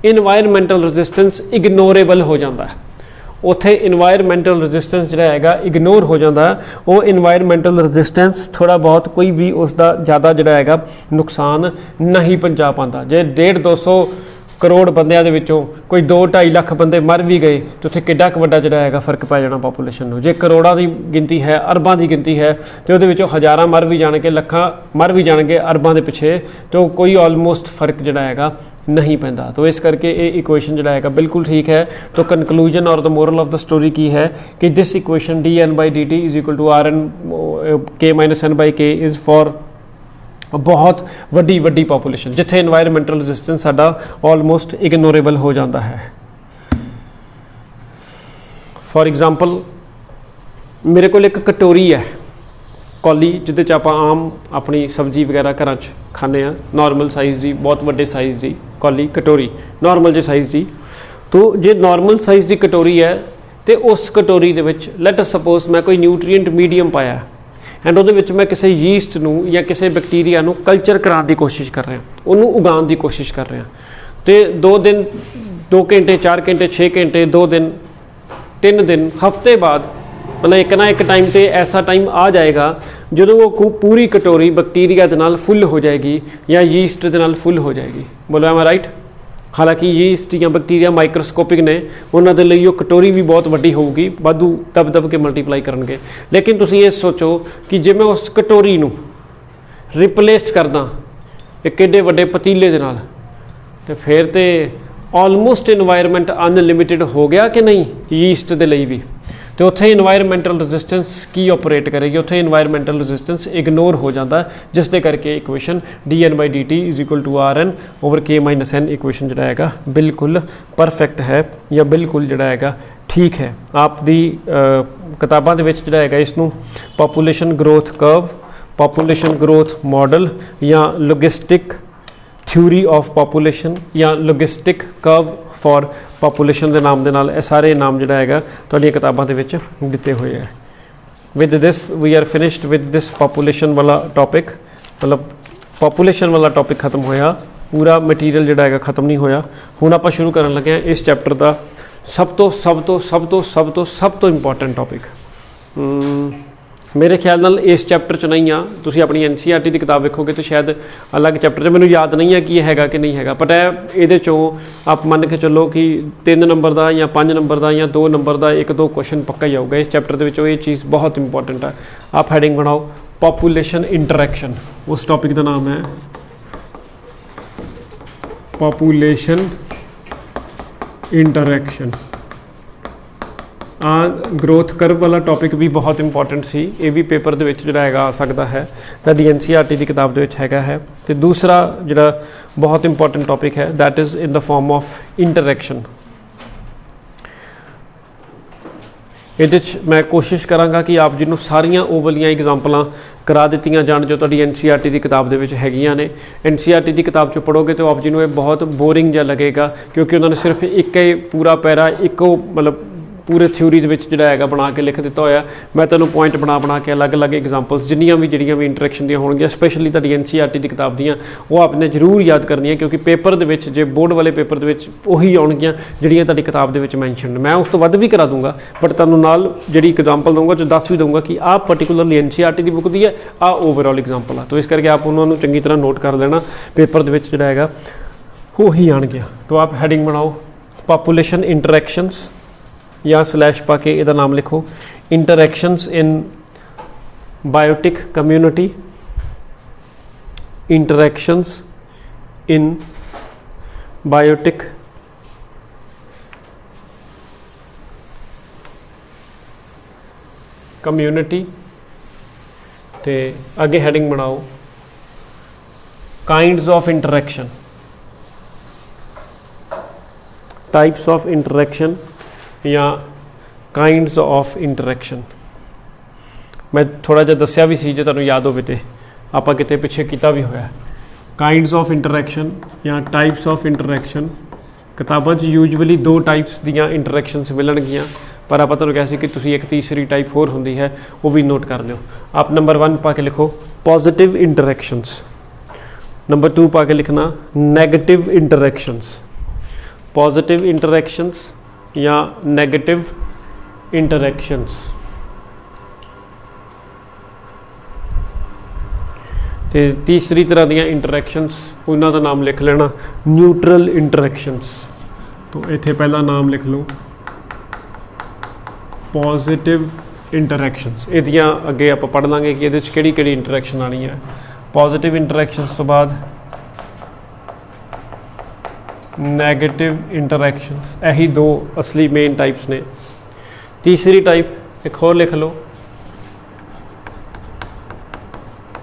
इन्वायरमेंटल रजिस्टेंस इग्नोरेबल हो जाता है, उत्थे इन्वायरमेंटल रजिस्टेंस जिहड़ा हैगा इग्नोर हो जाता है। वो इन्वायरमेंटल रजिस्टेंस थोड़ा बहुत कोई भी उसका ज़्यादा जिहड़ा हैगा नुकसान नहीं पहुँचा पाता। जे 150-200 करोड़ बंदियां दे विचों कोई 2-2.5 लाख बंदे मर भी गए तो उत्थे किड्डा क वड्डा जिहड़ा हैगा फर्क पै जाना पॉपुलेशन नूं। जे करोड़ां की गिनती है, अरबां की गिनती है, तो उहदे विचों हज़ारां मर भी जाणगे, लखां मर भी जाणगे अरबां दे पिछे, तो कोई ऑलमोस्ट फर्क जिहड़ा हैगा नहीं पैंदा। तो इस करके ये इक्वेशन जिहड़ा हैगा बिल्कुल ठीक है। तो कंक्लूजन और the moral of the story की है कि this equation dn/dt is equal to rn k - n/k is for बहुत वड्डी वड्डी पॉपुलेशन, जिथे इन्वायरमेंटल रजिस्टेंस साडा ऑलमोस्ट इग्नोरेबल हो जाता है। फॉर एग्जाम्पल मेरे को एक कटोरी है, कौली जिहदे च आपां आम अपनी सब्जी वगैरह घर च खाने, नॉर्मल साइज़ की, बहुत वड्डे साइज़ की कौली कटोरी, नॉर्मल जे साइज़ की। तो जे नॉर्मल साइज़ की कटोरी है तो उस कटोरी दे विच लेट अस सपोज मैं कोई न्यूट्रीएंट मीडियम पाया एंड वो मैं किसी यीस्ट नूं या किसी बैक्टीरिया नूं कल्चर कराने की कोशिश कर रहा, उन्होंने उगाने की कोशिश कर रहा, तो 2 दिन 2 घंटे 4 घंटे 6 घंटे 2 दिन 3 दिन हफ्ते बाद मतलब एक ना एक टाइम तो ऐसा टाइम आ जाएगा जो वो पूरी कटोरी बैक्टीरिया के नाल फुल हो जाएगी या यीस्ट के नाल फुल हो जाएगी। बोलो एम आई राइट। हालांकि यीस्ट या बैक्टीरिया माइक्रोस्कोपिक ने, उन्होंने लिए कटोरी भी बहुत वड्डी होगी, वाधू दब दब के मल्टीप्लाई करनगे। लेकिन तुसीं ये सोचो कि जे मैं उस कटोरी नूं रिपलेस करदा एक एडे वड्डे पतीले दे नाल, तो फिर तो ऑलमोस्ट इन्वायरमेंट अनलिमिटेड हो गया कि नहीं यीस्ट दे लई भी। तो उत्थे इन्वायरमेंटल रजिस्टेंस की ऑपरेट करेगी, उत्थे इन्वायरमेंटल रजिस्टेंस इग्नोर हो जाता है, जिस दे करके equation dn/dt is equal to rn over k - n equation जिहड़ा हैगा बिल्कुल परफेक्ट है या बिल्कुल जिहड़ा हैगा ठीक है। आप दी किताबां दे विच जिहड़ा हैगा इसनूं population growth curve population growth model या लॉजिस्टिक थ्योरी ऑफ पॉपुलेशन या लॉजिस्टिक कर्व फॉर पॉपुलेशन के नाम के नाल ये सारे नाम जिहड़ा हैगा तुहाडीਆਂ किताबां दे विच दिते हुए हैं। With this we are finished with this population वाला टॉपिक, मतलब पॉपुलेशन वाला टॉपिक खत्म होया, पूरा मटीरियल जिहड़ा हैगा खत्म नहीं होया। हुण आपां शुरू करन लगे हैं इस चैप्टर का सब तो इंपॉर्टेंट टॉपिक। मेरे ख्याल नाल इस चैप्टर च नहीं आ, तुसी अपनी NCERT की किताब वेखोगे तो शायद अलग चैप्टर मैनूं याद नहीं है कि यह हैगा कि नहीं हैगा, बट ये चों आप मन के चलो कि 3 नंबर का या 5 नंबर का या 2 नंबर का 1-2 क्वेश्चन पक्का ही आऊगा इस चैप्टर के विचों। ये चीज़ बहुत इंपॉर्टेंट है। आप हैडिंग बनाओ पॉपुलेशन इंटरैक्शन, उस टॉपिक का नाम है पॉपुलेशन इंटरैक्शन। ग्रोथ कर्व वाला टॉपिक भी बहुत इंपॉर्टेंट सी, ये भी पेपर दे विच जिहड़ा हैगा आ सकता है, तुहाडी NCERT की किताब दे विच हैगा है। तो दूसरा जिहड़ा बहुत इंपॉर्टेंट टॉपिक है that is in the form of interaction. ये मैं कोशिश कराँगा कि आप जिन्होंने सारियां वो वालियां एग्जाम्पल करा दित्तियां जान जो तुहाडी NCERT की किताब दे विच हैगियां ने। NCERT की किताब चो पढ़ोगे तो आप जिन्होंने बहुत बोरिंग जिहा लगेगा, क्योंकि उन्होंने सिर्फ एक ही पूरा पैरा इको मतलब पूरे थ्योरी दे विच जिहड़ा हैगा बना के लिख दिता होया। मैं तुहानूं पॉइंट बना के अलग अलग एग्जाम्पल्स जिन्नियां भी इंटरैक्शन दी होणगियां, स्पैशली तुहाडी NCERT की किताब दियां वो आपने जरूर याद करनियां, क्योंकि पेपर दे विच जे बोर्ड वाले पेपर दे विच उही आउणगियां जिहड़ियां तुहाडी किताब दे विच मैंशन। मैं उस तो वध भी करा दूंगा, बट तुहानूं नाल जिहड़ी एग्जाम्पल दूंगा जो दस भी दूंगा कि आ पर्टिकुलरली NCERT की बुक दी है, आ ओवरऑल एग्जाम्पल आ। तो इस करके आप उन्होंने चंगी तरह नोट कर लेना, पेपर दे विच जिहड़ा हैगा उही आउणगियां। तो आप हैडिंग बनाओ पॉपुलेशन इंटरैक्शनस या स्लैश पा के इहदा नाम लिखो इंटरैक्शंस इन बायोटिक कम्यूनिटी, इंटरैक्शंस इन बायोटिक कम्यूनिटी। ते अगे हैडिंग बनाओ kinds of interaction, types of interaction या काइंड्स ऑफ इंटरैक्शन। मैं थोड़ा जिहा दस्सिया भी सी, जो तुहानूं याद होवे ते आपां किते पिछे कीता भी होया। काइंड्स ऑफ इंटरैक्शन या टाइप्स ऑफ इंटरैक्शन, किताबां च यूजुअली 2 टाइप्स दियां इंटरैक्शनस मिलणगियां, पर आपां तुहानूं कहा सी कि तुसीं एक तीसरी टाइप होर हुंदी है, वो भी नोट कर लिओ। आप नंबर 1 पा के लिखो पॉजिटिव इंटरैक्शनस, नंबर 2 पा के लिखना नैगेटिव इंटरैक्शनस। पॉजिटिव इंटरैक्शनस या नैगेटिव इंटरैक्शनस। ते तीसरी तरह दियां इंटरैक्शनस उन्हां दा नाम लिख लेना न्यूट्रल इंटरैक्शनस। तो इत्थे पहला नाम लिख लो पॉजिटिव इंटरैक्शनस। इहदियां अगे आपां पढ़ लांगे कि इहदे च किहड़ी इंटरैक्शन आनी है। पॉजिटिव इंटरैक्शनस तो बाद नैगेटिव इंटरैक्शनस, यही 2 असली मेन टाइप्स ने। तीसरी टाइप एक और लिख लो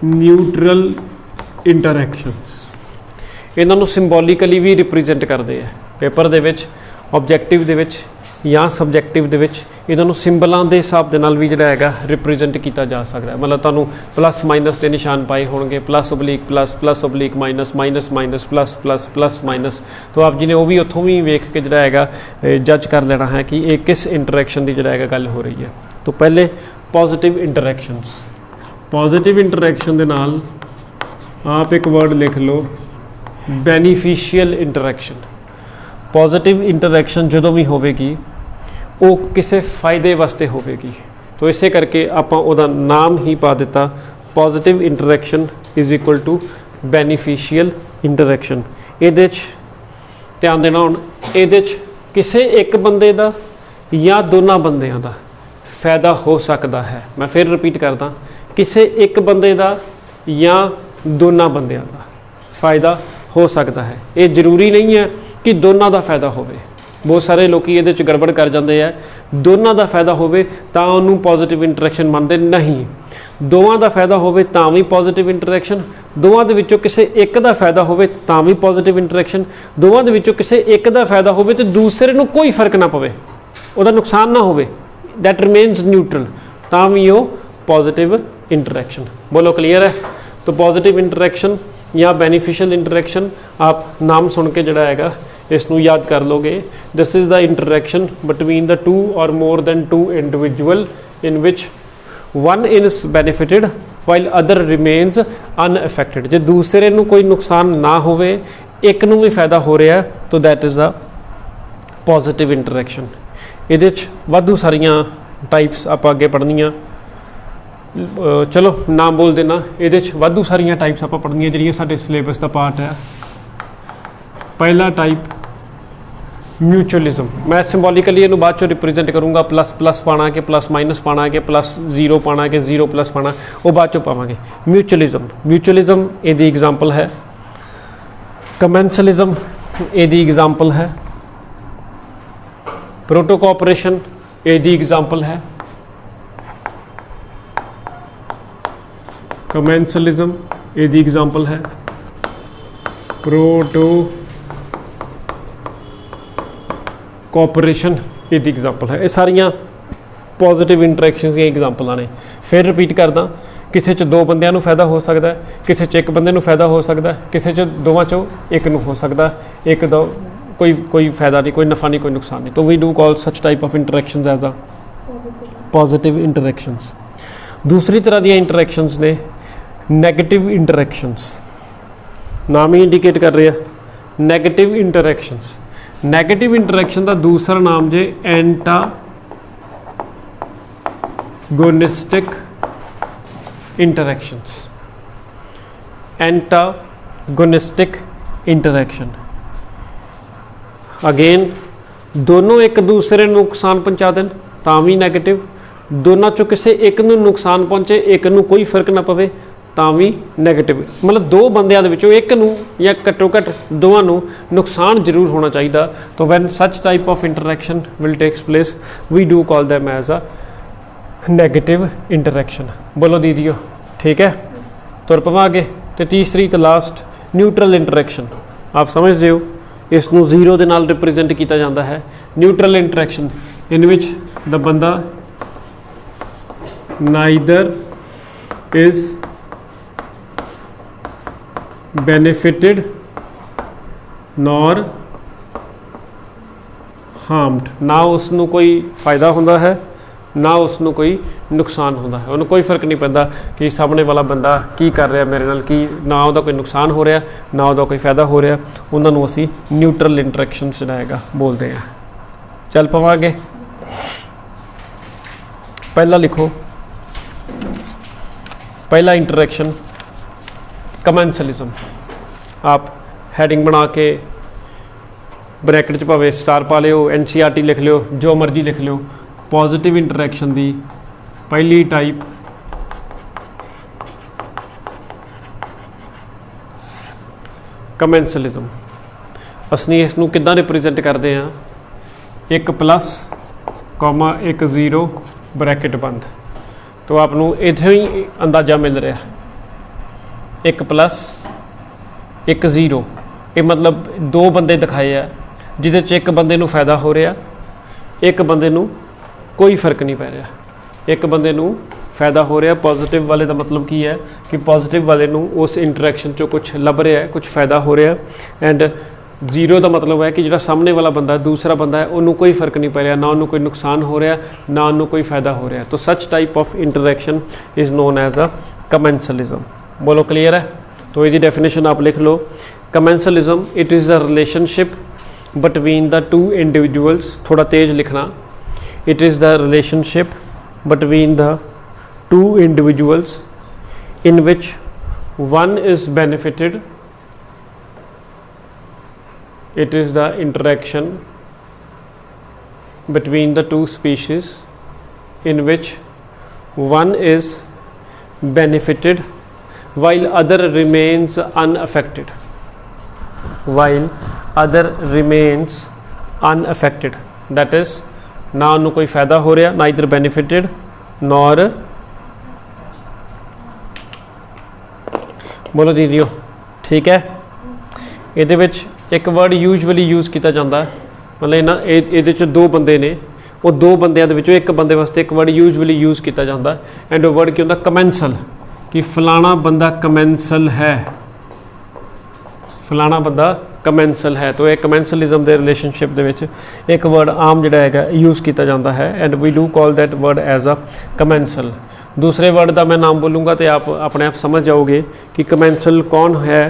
न्यूट्रल इंटरैक्शनस। इन्हों सिंबॉलिकली भी रिप्रजेंट करते हैं पेपर दे विच, ऑब्जैक्टिव दे विच या सबजैक्टिव दे विच इन्हों सिंबलों के हिसाब के नाल भी जिहड़ा हैगा रिप्रजेंट किया जा सकता है। मतलब तुहानूं प्लस माइनस के निशान पाए होणगे, plus oblique plus, plus oblique minus, minus minus plus, plus plus minus. तो आप जिन्हें वो भी उत्थों भी वेख के जिहड़ा हैगा जज कर लेना है कि ये किस इंटरैक्शन की जिहड़ा हैगा गल हो रही है। तो पहले पॉजिटिव इंटरैक्शनस, पॉजिटिव इंटरैक्शन के नाल आप एक वर्ड लिख लो बेनीफिशियल इंटरैक्शन। पॉजिटिव इंटरैक्शन जो भी होगी वो किसी फायदे वास्ते होगी, तो इसे करके आप नाम ही पा दिता positive interaction is equal to beneficial interaction. ये ध्यान देना हुण ये किसी एक बंदे का या दोनों बंदियां का फायदा हो सकता है। मैं फिर रिपीट करदा, किसी एक बंदे का या दोनों बंदियां का फायदा हो सकता है। ये जरूरी नहीं है कि दोनों का फायदा होवे। बहुत सारे लोग ये गड़बड़ कर जाते हैं, दोनों का फायदा होवे तां उन्होंने पॉजिटिव इंटरैक्शन मानते नहीं, दोवां का फायदा होवे तां भी पॉजिटिव इंटरैक्शन, दोवां दे विचों किसी एक का फायदा होवे तां भी पॉजिटिव इंटरैक्शन, दोवां दे विचों किसी एक का फायदा होवे तो दूसरे नूं कोई फर्क ना पवे, उहदा नुकसान ना होवे, दैट रिमेन्स न्यूट्रल, तां भी वो पॉजिटिव इंटरेक्शन। बोलो क्लियर है? तो पॉजिटिव इंटरेक्शन या बेनीफिशियल इंटरेक्शन आप नाम सुन के जोड़ा है इसनू याद कर लोगे। This is the interaction between the two और more than two individual in which one is benefited while other remains unaffected. जो दूसरे नू कोई नुकसान ना होवे, एक नू भी फायदा हो रहा है, तो that is a positive interaction. ये वाधू सारिया टाइप्स आप अगे पढ़निया, चलो नाम बोल देना। ये वाधू सारिया टाइप्स आप पढ़निया जिहड़ियां साडे सिलेबस का पार्ट है। पहला टाइप म्यूचुअलिज्म, मैं सिंबॉलिकली इनू बाद चो रिप्रेजेंट करूँगा, प्लस प्लस पाना कि प्लस माइनस पाना कि प्लस जीरो पाना कि जीरो प्लस पाना, वो बाद चो पावांगे। म्यूचुअलिज्म इहदी एग्जाम्पल है। कमेंसलिज्म इहदी एग्जाम्पल है। प्रोटो कोऑपरेशन इहदी एग्जाम्पल है। कमेंसलिज्म इहदी एग्जाम्पल है। प्रोटो कोऑपरेशन इहदी एग्जाम्पल है। ये सारियां पॉजिटिव इंटरैक्शनस दी एग्जाम्पल ने। फिर रिपीट करदा, किसी च दो बंदियां नूं फायदा हो सकता है, किसी च एक बंदे नूं फायदा हो सकता है, किसी च दोवां चों एक नूं हो सकता है। एक दो कोई फायदा नहीं, कोई नफा नहीं, कोई नुकसान नहीं। तो we do call such type of interactions as a positive interactions. दूसरी तरह दी इंटरैक्शंस ने नैगेटिव इंटरैक्शंस, नाम ही इंडिकेट कर रहे हैं नैगेटिव इंटरैक्शंस। नैगेटिव इंटरैक्शन का दूसरा नाम जे antagonistic interactions. Antagonistic interaction again दोनों एक दूसरे नूं नुकसान पहुँचा देन तां भी नैगेटिव, दोनों चों किसी एक नूं नुकसान पहुँचे, एक नूं कोई फर्क ना पवे तां भी नैगेटिव। मतलब दो बंदियां दे विचों एक नूं या घट्टो घट दोवां नूं नुकसान जरूर होना चाहिए। तो when such type of interaction will takes place we do call them as a negative interaction. बोलो दीदियो, ठीक है? तुर पवां आगे। तो तीसरी तो लास्ट न्यूट्रल इंटरैक्शन, आप समझते हो इसनूं जीरो दे नाल रिप्रेजेंट किया जाता है। Neutral interaction in which the बंदा neither is benefited nor harmed, ना उसनों कोई फायदा होता है ना उसनों कोई नुकसान होता है। उन्होंने कोई फर्क नहीं पैंदा कि सामने वाला बंदा की कर रहा मेरे नाल, की ना उसका कोई नुकसान हो रहा ना उसका कोई फायदा हो रहा। उन्होंने असी न्यूट्रल इंटरैक्शन जिहड़ा बोलते हैं। चल पवांगे। पहला लिखो, पहला इंटरैक्शन कमेंसलिज्म। आप हैडिंग बना के ब्रैकेट च भावें स्टार पा लियो, NCERT लिख लियो, जो मर्जी लिख लियो। पॉजिटिव इंटरैक्शन की पहली टाइप कमेंसलिज्म। असली इसनूं किद्दां रिप्रेजेंट करते हैं? एक प्लस कॉमा एक जीरो ब्रैकेट बंद। तो आपनूं इत्थों ही अंदाज़ा मिल रहा, एक प्लस एक जीरो, ये मतलब दो बंदे दिखाए है जिहदे च एक बंदे नूं फायदा हो रहा, एक बंदे नूं कोई फर्क नहीं पै रहा। एक बंदे नूं फायदा हो रहा, पॉजिटिव वाले का मतलब की है कि पॉजिटिव वाले नूं उस इंटरैक्शन चो कुछ लभ रहा है, कुछ फायदा हो रहा। एंड जीरो का मतलब है कि जो सामने वाला बंदा दूसरा बंदा है उन्होंने कोई फर्क नहीं पै रहा, ना उन्होंने कोई नुकसान हो रहा ना उन्होंने कोई फायदा हो रहा। तो such type of interaction is known as a commensalism. बोलो क्लियर है? तो ये डेफिनेशन आप लिख लो। Commensalism it is a relationship between the two individuals, थोड़ा तेज लिखना। It is the relationship between the two individuals in which one is benefited. It is the interaction between the two species in which one is benefited while other remains unaffected. While other remains unaffected, that is ना उन्होंने कोई फायदा हो रहा, neither benefited nor, बोलो दीदियो ठीक है। ये एक वर्ड यूजली यूज़ किया जाता है, मतलब ना ये दो बंदे ने ਉਹ ਦੋ ਬੰਦਿਆਂ ਦੇ ਵਿੱਚੋਂ ਇੱਕ ਬੰਦੇ ਵਾਸਤੇ ਇੱਕ ਵਰਡ ਯੂਜੂਅਲੀ ਯੂਜ਼ ਕੀਤਾ ਜਾਂਦਾ ਐਂਡ ਉਹ ਵਰਡ ਕੀ ਹੁੰਦਾ ਕਮੈਂਸਲ, ਕਿ ਫਲਾਣਾ ਬੰਦਾ ਕਮੈਂਸਲ ਹੈ, ਫਲਾਣਾ ਬੰਦਾ ਕਮੈਂਸਲ ਹੈ। तो ਇਹ ਕਮੈਂਸਲਿਜ਼ਮ ਦੇ ਰਿਲੇਸ਼ਨਸ਼ਿਪ ਦੇ ਵਿੱਚ ਇੱਕ ਵਰਡ ਆਮ ਜਿਹੜਾ ਹੈਗਾ ਯੂਜ਼ ਕੀਤਾ ਜਾਂਦਾ ਹੈ and we do call that word as a commensal. दूसरे वर्ड का मैं नाम बोलूँगा तो आप अपने आप समझ जाओगे कि कमैंसल कौन है।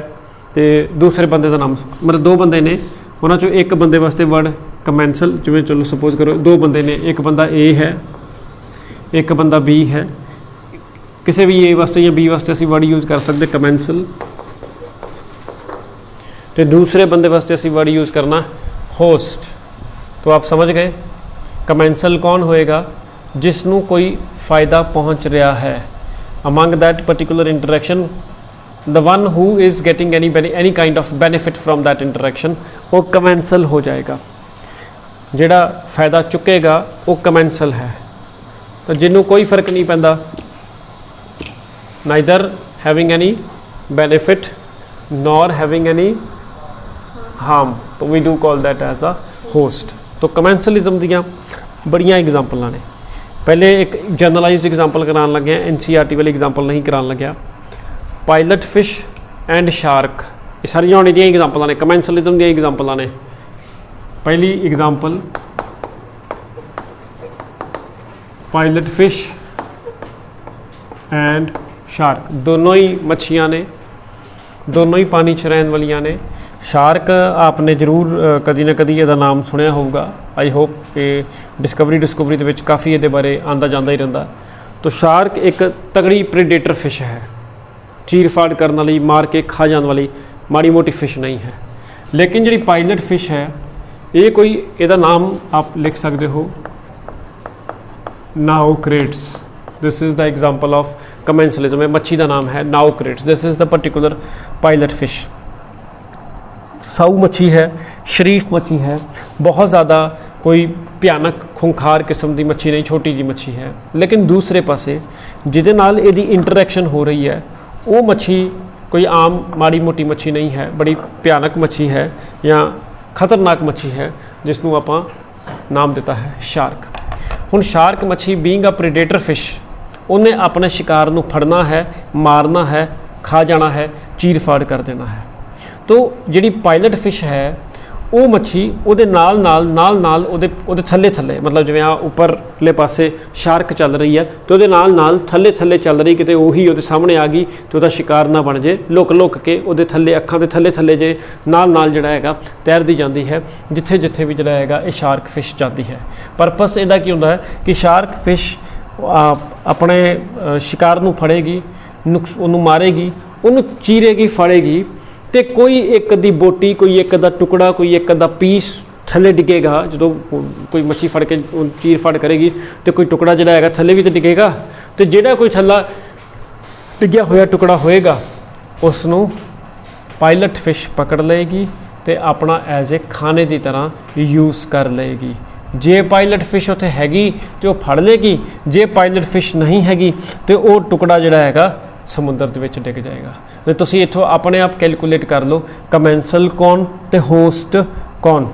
तो दूसरे बंदे का नाम मतलब दो बंदे ने उन्होंने चो एक बंदे वास्ते वर्ड कमैंसल, जिवें चलो सपोज करो दो बंदे ने, एक बंदा ए है एक बंदा बी है, किसी भी ए वास्ते या बी वास्ते असी वर्ड यूज़ कर सकते कमैंसल। तो दूसरे बंदे वास्ते असी वर्ड यूज़ करना होस्ट। तो आप समझ गए कमैंसल कौन होएगा जिसनों कोई फ़ायदा पहुँच रहा है, among that particular interaction the one who is getting any kind of benefit from that interaction, वो कमैंसल हो जाएगा। जिहड़ा फ़ायदा चुकेगा वो कमैंसल है। तो जिन्हों कोई फ़र्क नहीं पैंदा, neither having any benefit nor having any harm, तो we do call that as a host. तो कमैंसलिज्म दियाँ बड़ियाँ एग्जाम्पल ने। पहले एक जनरलाइज्ड एग्जाम्पल करान लगे, NCERT वाली एग्जाम्पल नहीं करान लग्या। पायलट फिश एंड शार्क, ये सारिया होने दी एग्जाम्पल ने, कमैंसलिज्म दी एग्जाम्पल ने। पहली example pilot fish and shark, दोनों ही मच्छियाँ ने, दोनों ही पानी च रहन वालियाँ ने। शार्क आपने जरूर कदी ना कदी इहदा नाम सुनिया होगा, आई होप कि डिस्कवरी दे विच काफ़ी इहदे बारे आंदा जांदा ही रहिंदा। तो शार्क एक तगड़ी प्रीडेटर फिश है, चीर फाड़ करने वाली, मार के खा जाने वाली माड़ी मोटी फिश नहीं है। लेकिन जी पायलट फिश है ये कोई इहदा नाम आप लिख सकते हो Naucrates. This is the example of commensalism. मच्छी का नाम है Naucrates, this is the particular pilot fish. साऊ मच्छी है, शरीफ मच्छी है, बहुत ज़्यादा कोई भयानक खुंखार किस्म की मच्छी नहीं, छोटी जी मच्छी है। लेकिन दूसरे पासे जिहदे नाल इहदी इंटरैक्शन हो रही है वो मच्छी कोई आम माड़ी मोटी मच्छी नहीं है, बड़ी भयानक मच्छी है या खतरनाक मच्छी है, जिसनों आपां नाम दिता है शार्क। हुण शार्क मच्छी बीइंग अ प्रीडेटर फिश, उन्हें अपने शिकार नूं फड़ना है, मारना है, खा जाना है, चीर फाड़ कर देना है। तो जिहड़ी पायलट फिश है वो मच्छी उहदे नाल उहदे थल्ले थल्ले, मतलब जिवें आ उपरले पासे शार्क चल रही है तो उहदे नाल थल्ले थल्ले चल रही, किते उही उहदे सामने आ गई तो उहदा शिकार ना बन जे, लुक के उहदे थल्ले अखां दे थल्ले थल्ले जे नाल जिहड़ा हैगा तैरदी जाती है, जिथे जिथे भी जिहड़ा हैगा ये शार्क फिश जाती है। पर्पस इहदा की हुंदा है कि शार्क फिश अपने शिकार नूं फड़ेगी, उहनूं मारेगी, उहनूं चीरेगी, फड़ेगी, तो कोई एक अद्धी बोटी, कोई एक अद्धा टुकड़ा, कोई एक अद्धा पीस थले डिगेगा। जो कोई मच्छी फड़ के चीर फाड़ करेगी तो कोई टुकड़ा जिहड़ा हैगा थले भी तो डिगेगा, तो जिहड़ा कोई थल्ला डिग्या होया टुकड़ा होएगा उसनूं पायलट फिश पकड़ लेगी तो अपना एज ए खाने की तरह यूज़ कर लेगी। जे पायलट फिश उत्थे हैगी तो फड़ लेगी, जे पायलट फिश नहीं हैगी तो वो टुकड़ा जिहड़ा हैगा समुद्र दे विच डिग जाएगा। तो तुसीं इत्थों अपने आप कैलकुलेट कर लो कमैंसल कौन ते होस्ट कौन।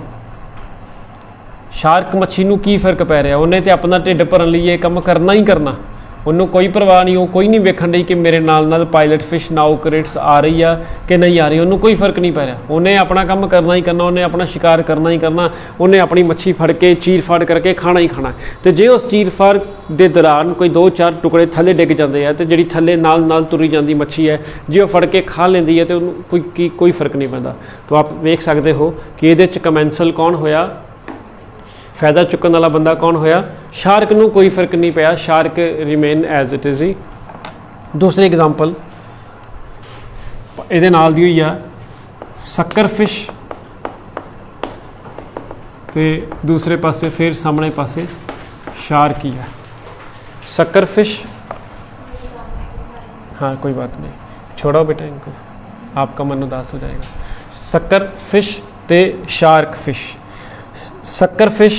शार्क मच्छी नूं की फर्क पै रहा, उन्हें तो अपना ढिड भरन लई ये काम करना ही करना, उन्होंने कोई परवाह नहीं, वो कोई नहीं वेखण डई कि मेरे नाल पायलट फिश नाउक्रेट्स आ रही है कि नहीं आ रही, उन्होंने कोई फर्क नहीं पै रहा। उन्हें अपना काम करना ही करना, उन्हें अपना शिकार करना ही करना, उन्हें अपनी मच्छी फड़ के चीर फाड़ करके खाना ही खाना। तो जे उस चीर फाड़ के दौरान कोई 2-4 टुकड़े थले डिग जाते हैं तो जी थले नाल तुरी जाती मच्छी है, जे वो फड़ के खा लेंदी है तो कोई फर्क नहीं पैंदा। तो आप वेख सकते हो कि ये कमैंसल कौन होया, फायदा चुकन वाला बंदा कौन होया, शार्क नूं कोई फर्क नहीं पाया, shark remain as it is ही। दूसरी एग्जाम्पल ये नाल दी हुई है सक्कर फिश, तो दूसरे पासे फिर सामने पासे शार्क ही है। सक्कर फिश, हाँ कोई बात नहीं, छोड़ो बेटा इनको, आपका मन उदास हो जाएगा। सक्कर फिश ते शार्क फिश। सक्कर फिश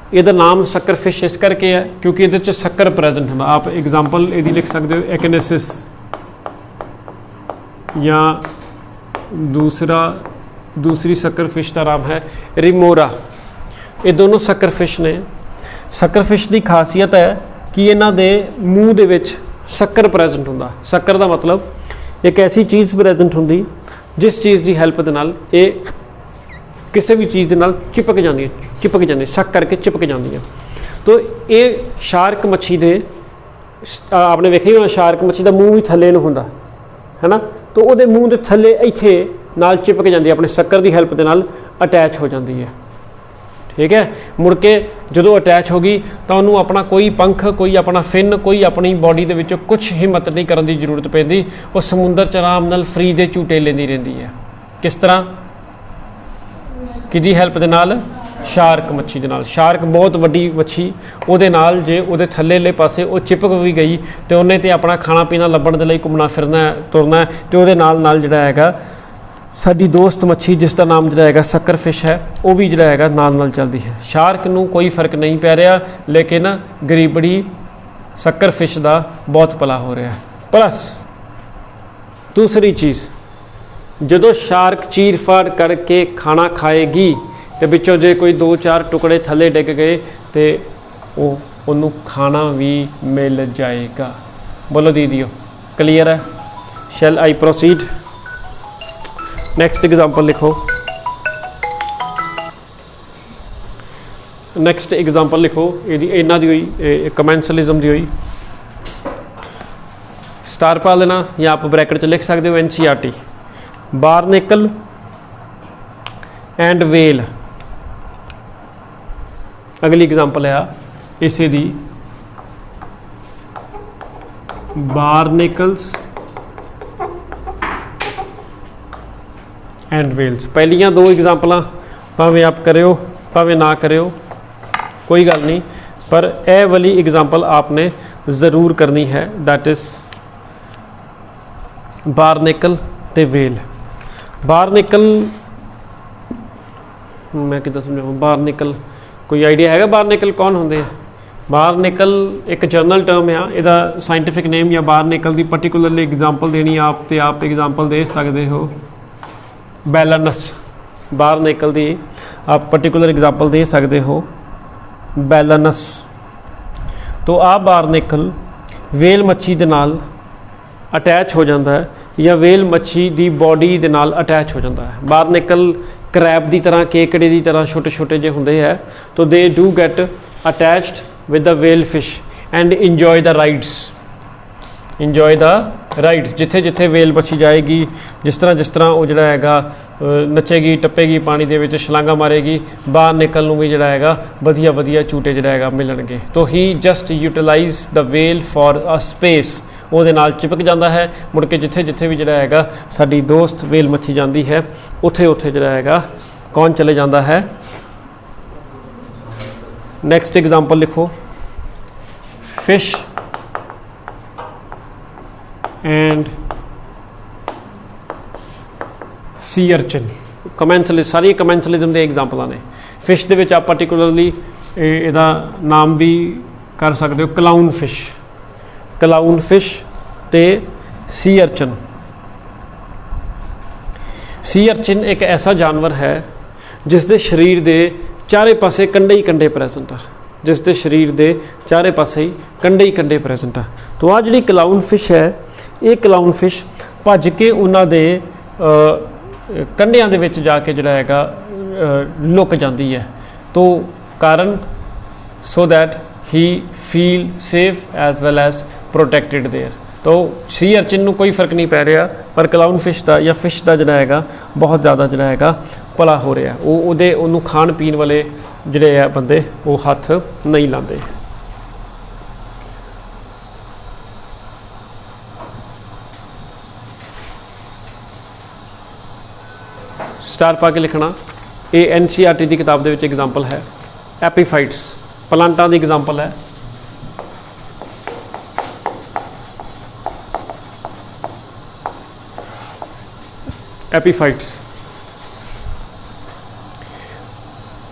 ਇਹਦਾ नाम सक्कर फिश इस करके है क्योंकि ये शक्कर प्रेजेंट होना। आप एग्जाम्पल यदि लिख सकते हो एक्नेसिस, या दूसरी सक्कर फिश का नाम है रिमोरा। ये दोनों सक्कर फिश ने सक्करफिश की खासियत है कि इन्हां दे मूँह दे विच शक्कर प्रेजेंट हुंदा। शक्कर का मतलब एक ऐसी चीज़ प्रेजेंट हुंदी जिस चीज़ की हैल्प दे नाल ये किसी भी चीज़ के नाल चिपक जाती शक करके चिपक जाती है। तो ये शार्क मच्छी दे आपने वेखिया होना शार्क मच्छी का मूँह भी थले नूं हुंदा है ना, तो वो मूँह के थले इत्थे नाल चिपक जाती है, अपने शक्कर की हैल्प के नाल अटैच हो जाती है। ठीक है, मुड़ के जो अटैच होगी तो उन्होंने अपना कोई पंख, कोई अपना फिन, कोई अपनी बॉडी के विचों कुछ हिम्मत नहीं करने की जरूरत पैंदी, वो समुंदर च आराम नाल फ्री दे झूटे लेंदी रहिंदी है। किस तरह, किहदी हैल्प दे नाल? शार्क मच्छी दे नाल। शार्क बहुत वड्डी मच्छी, उहदे नाल जे उहदे थल्लेले पासे वो चिपक भी गई तो उन्हें तो अपना खाना पीना लभण दे लई घुमना फिरना है, तुरना है, तो उहदे नाल जिहड़ा हैगा साडी दोस्त मच्छी जिसका नाम जिहड़ा हैगा सक्करफिश है वो भी जिहड़ा हैगा नाल चलदी है। शार्क नूं कोई फर्क नहीं पै रहा, लेकिन गरीबड़ी सक्करफिश का बहुत भला हो रहा है। प्लस दूसरी चीज़, जदों शार्क चीर फाड़ करके खाना खाएगी तो विचों जे कोई 2-4 टुकड़े थले डिग गए तो उन्होंने खाना भी मिल जाएगा। बोलो दीदियो, क्लीयर है? शैल आई प्रोसीड? नैक्सट एग्जाम्पल लिखो। नैक्सट एग्जाम्पल लिखो, इन्हां दी हुई कमेंसलिज्म दी हुई, स्टार पा लेना या आप ब्रैकेट च लिख सकते हो NCERT। Barnacle and whale. अगली एग्जाम्पल है इसे दी, बारनेकल्स एंड वेल्स। पहलियां दो एग्जाम्पल भावें आप करो भावें ना करो कोई गल नहीं, पर यह वाली एग्जाम्पल आपने ज़रूर करनी है, दैट इज़ बारनेकल ते वेल। बारनेकल मैं कितना समझाऊँ, बारनेकल कोई आइडिया है? बारनेकल कौन होंगे? बारनेकल एक जर्नल टर्म है, इसका साइंटिफिक नेम या बारनेकल की पर्टिकुलरली एग्जाम्पल देनी आप तो आप एग्जाम्पल दे सकते हो बैलानस। बारनेकल की आप पर्टिकुलर एग्जाम्पल दे सकते हो बैलानस। तो आ बारनेकल वेल मच्छी दे नाल अटैच हो जाता है या वेल मच्छी की बॉडी दे नाल अटैच हो जाता है। बारनेकल क्रैब की तरह, केकड़े की तरह छोटे छोटे जो होंगे है, तो they do get attached with the whale fish and enjoy the rides. Enjoy the rides, जिथे जिथे वेल मच्छी जाएगी, जिस तरह वो जड़ा हैगा नचेगी टप्पेगी पानी दे विच छलांगा मारेगी, बारनेकल नूं भी जड़ा हैगा वधिया वधिया झूटे जड़ा हैगा मिलणगे। तो he just utilize the whale for a space, ਉਹਦੇ ਨਾਲ चिपक जाता है, मुड़ के जिथे जिथे भी जड़ा हैगा साडी दोस्त वेल मच्छी जाती है उत्थे उत्थे जड़ा हैगा कौन चले जाता है? नैक्सट एग्जाम्पल लिखो, fish and sea urchin. Commensalism, सारी कमेंसलिज्म के एग्जाम्पल ने। फिश दे विच आप पर्टिकुलरली इहदा नाम भी कर सकते हो क्लाउन फिश, क्लाउन फिश ते सी अर्चन। सी अर्चिन एक ऐसा जानवर है जिसके शरीर के चारे पासे कंडे ही कंडे प्रेजेंट आ, जिसके शरीर के चारे पासे ही कंडे प्रेजेंट आ। तो आ जी क्लाउन फिश है, ये क्लाउन फिश भज के उन्होंने कंडियां दे विच जाके जिहड़ा हैगा लुक जाती है। तो कारण so that he feel safe as well as protected there. तो सी अर्चिन नूं कोई फर्क नहीं पै रहा, पर क्लाउन फिश का या फिश का जिहड़ा हैगा बहुत ज़्यादा जिहड़ा हैगा भला हो रहा है। वो उन्होंने खाण पीण वाले जिहड़े है बंदे वो हथ नहीं लाते। स्टार पा के लिखना। ये NCERT की किताब के एग्जाम्पल है। एपीफाइट्स प्लांटां की एग्जाम्पल है। एपीफाइट्स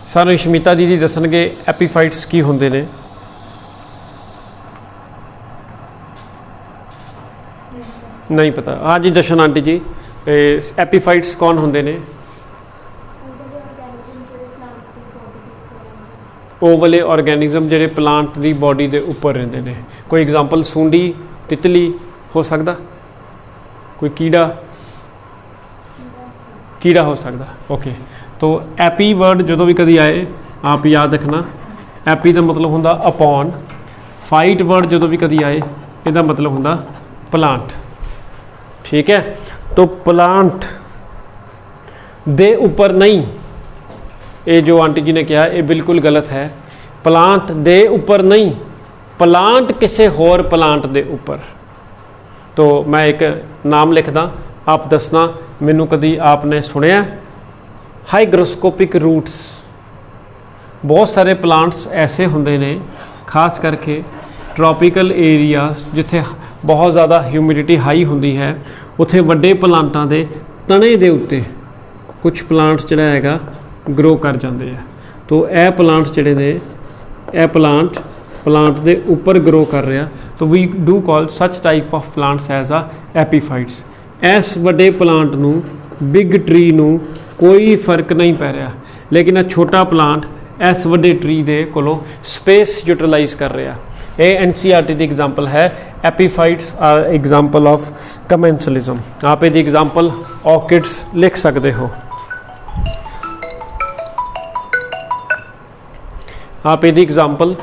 सानू शमिता दीदी दसणगे एपीफाइट्स की होंदे ने। नहीं पता? हाँ जी दर्शन आंटी जी, एपीफाइट्स कौन होंदे ने? ਉਹ ਵਾਲੇ ਆਰਗੈਨਿਜ਼ਮ ਜਿਹੜੇ ਪਲਾਂਟ ਦੀ ਬੋਡੀ ਦੇ ਉੱਪਰ ਰਹਿੰਦੇ ਨੇ। ਕੋਈ ਐਗਜ਼ਾਮਪਲ ਸੁੰਡੀ, ਤਿਤਲੀ ਹੋ ਸਕਦਾ, ਕੋਈ कीड़ा हो सकता। ओके, तो एपी वर्ड जो भी कभी आए आप याद रखना, एपी का मतलब होंदा अपॉन। फाइट वर्ड जो भी कभी आए इसका मतलब होंदा प्लांट। ठीक है, तो प्लांट दे ऊपर नहीं, ये जो आंटी जी ने कहा ये बिल्कुल गलत है। प्लांट दे ऊपर नहीं, प्लांट किसी होर प्लांट दे ऊपर। तो मैं एक नाम लिखदा, आप दसना मैनू कभी आपने सुनिया हाइग्रोस्कोपिक रूट्स। बहुत सारे प्लांट्स ऐसे होंदे ने, खास करके ट्रॉपिकल एरियाज जिथे बहुत ज़्यादा ह्यूमिडिटी हाई होंदी है, उत्थे वड्डे प्लांटां दे तने दे उत्ते कुछ प्लांट्स जिहड़ा हैगा ग्रो कर जाते हैं। तो यह प्लांट्स जिहड़े ने, यह प्लांट दे ऊपर ग्रो कर रहा, तो we do call such type of plants as a epiphytes. इस वड्डे प्लांट नू, बिग ट्री नू कोई फर्क नहीं पै रहा, लेकिन यह छोटा प्लांट इस वड्डे ट्री दे कोलों स्पेस यूटिलाइज कर रहा। ये NCERT की एग्जाम्पल है। Epiphytes are example of commensalism. आप ये एग्जाम्पल ऑर्किड्स लिख सकते हो। आप ये एग्जाम्पल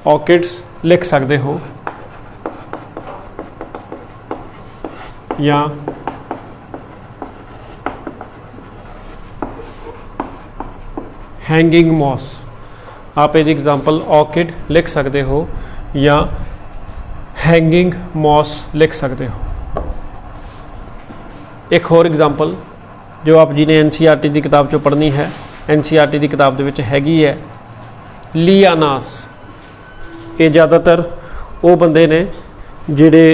ऑर्किड्स लिख सकते हो, या हैंगिंग मॉस। आप एक एग्जाम्पल ऑर्किड लिख सकते हो या हैंगिंग मॉस लिख सकते हो। एक और एग्जाम्पल जो आप जी ने NCERT की किताब चो पढ़नी है, NCERT की किताब के हैगी है लियानास। ये ज़्यादातर वो बंदे ने जिहड़े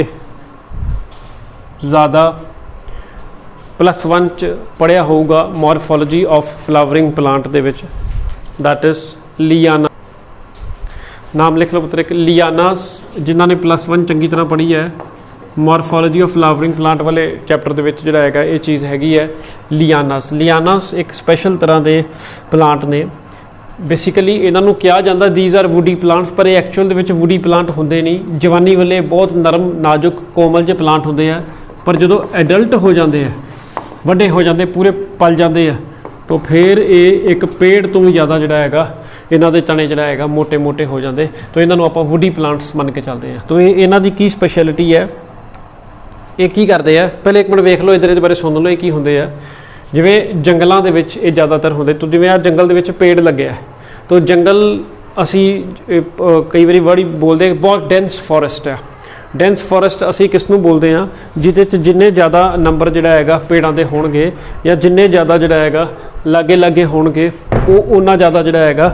ज़्यादा +1 च पढ़िया होगा मॉर्फोलॉजी ऑफ फ्लावरिंग प्लांट दे विच, दैट इज़ लियाना। नाम लिख लो पुत्र, एक लियानास। जिन्हों ने +1 चंगी तरह पढ़ी है मॉर्फोलॉजी ऑफ फ्लावरिंग प्लांट वाले चैप्टर दे विच जिहड़ा हैगा ये चीज़ हैगी है लियानास। लियानास एक स्पैशल तरह के प्लांट ने। बेसिकली इन्हों कहा जाता दीज आर वुडी प्लांट्स, पर ये एक्चुअल दे विच वुडी प्लांट होंदे नहीं। जवानी वाले बहुत नरम नाजुक कोमल जे प्लांट होंदे आ, पर जो एडल्ट हो जाते हैं, वड्डे हो जाते, पूरे पल जाते हैं, तो फिर ये एक पेड़ तो भी ज़्यादा जोड़ा है इन्हों के तने जोड़ा है मोटे मोटे हो जाते, तो इन्हों आप वुडी प्लांट्स मन के चलते हैं। तो इन्हों की की स्पैशलिटी है, ये की करते हैं, पहले एक मिनट वेख लो, इधर बारे सुन लो ये की होंगे है। जिमें जंगलों के विच ये ज़्यादातर होंगे, तो जिमें आ जंगल के पेड़ लगे है, तो जंगल असी कई बार बड़ी बोलते बहुत डेंस फॉरेस्ट है। डेंस फॉरेस्ट असी किसनों बोलते हैं, जिदे जिन्ने ज़्यादा नंबर जोड़ा है पेड़ों के होणगे, या जिन्ने ज़्यादा जोड़ा है लागे लागे होणगे, वो उन्ना ज़्यादा जोड़ा है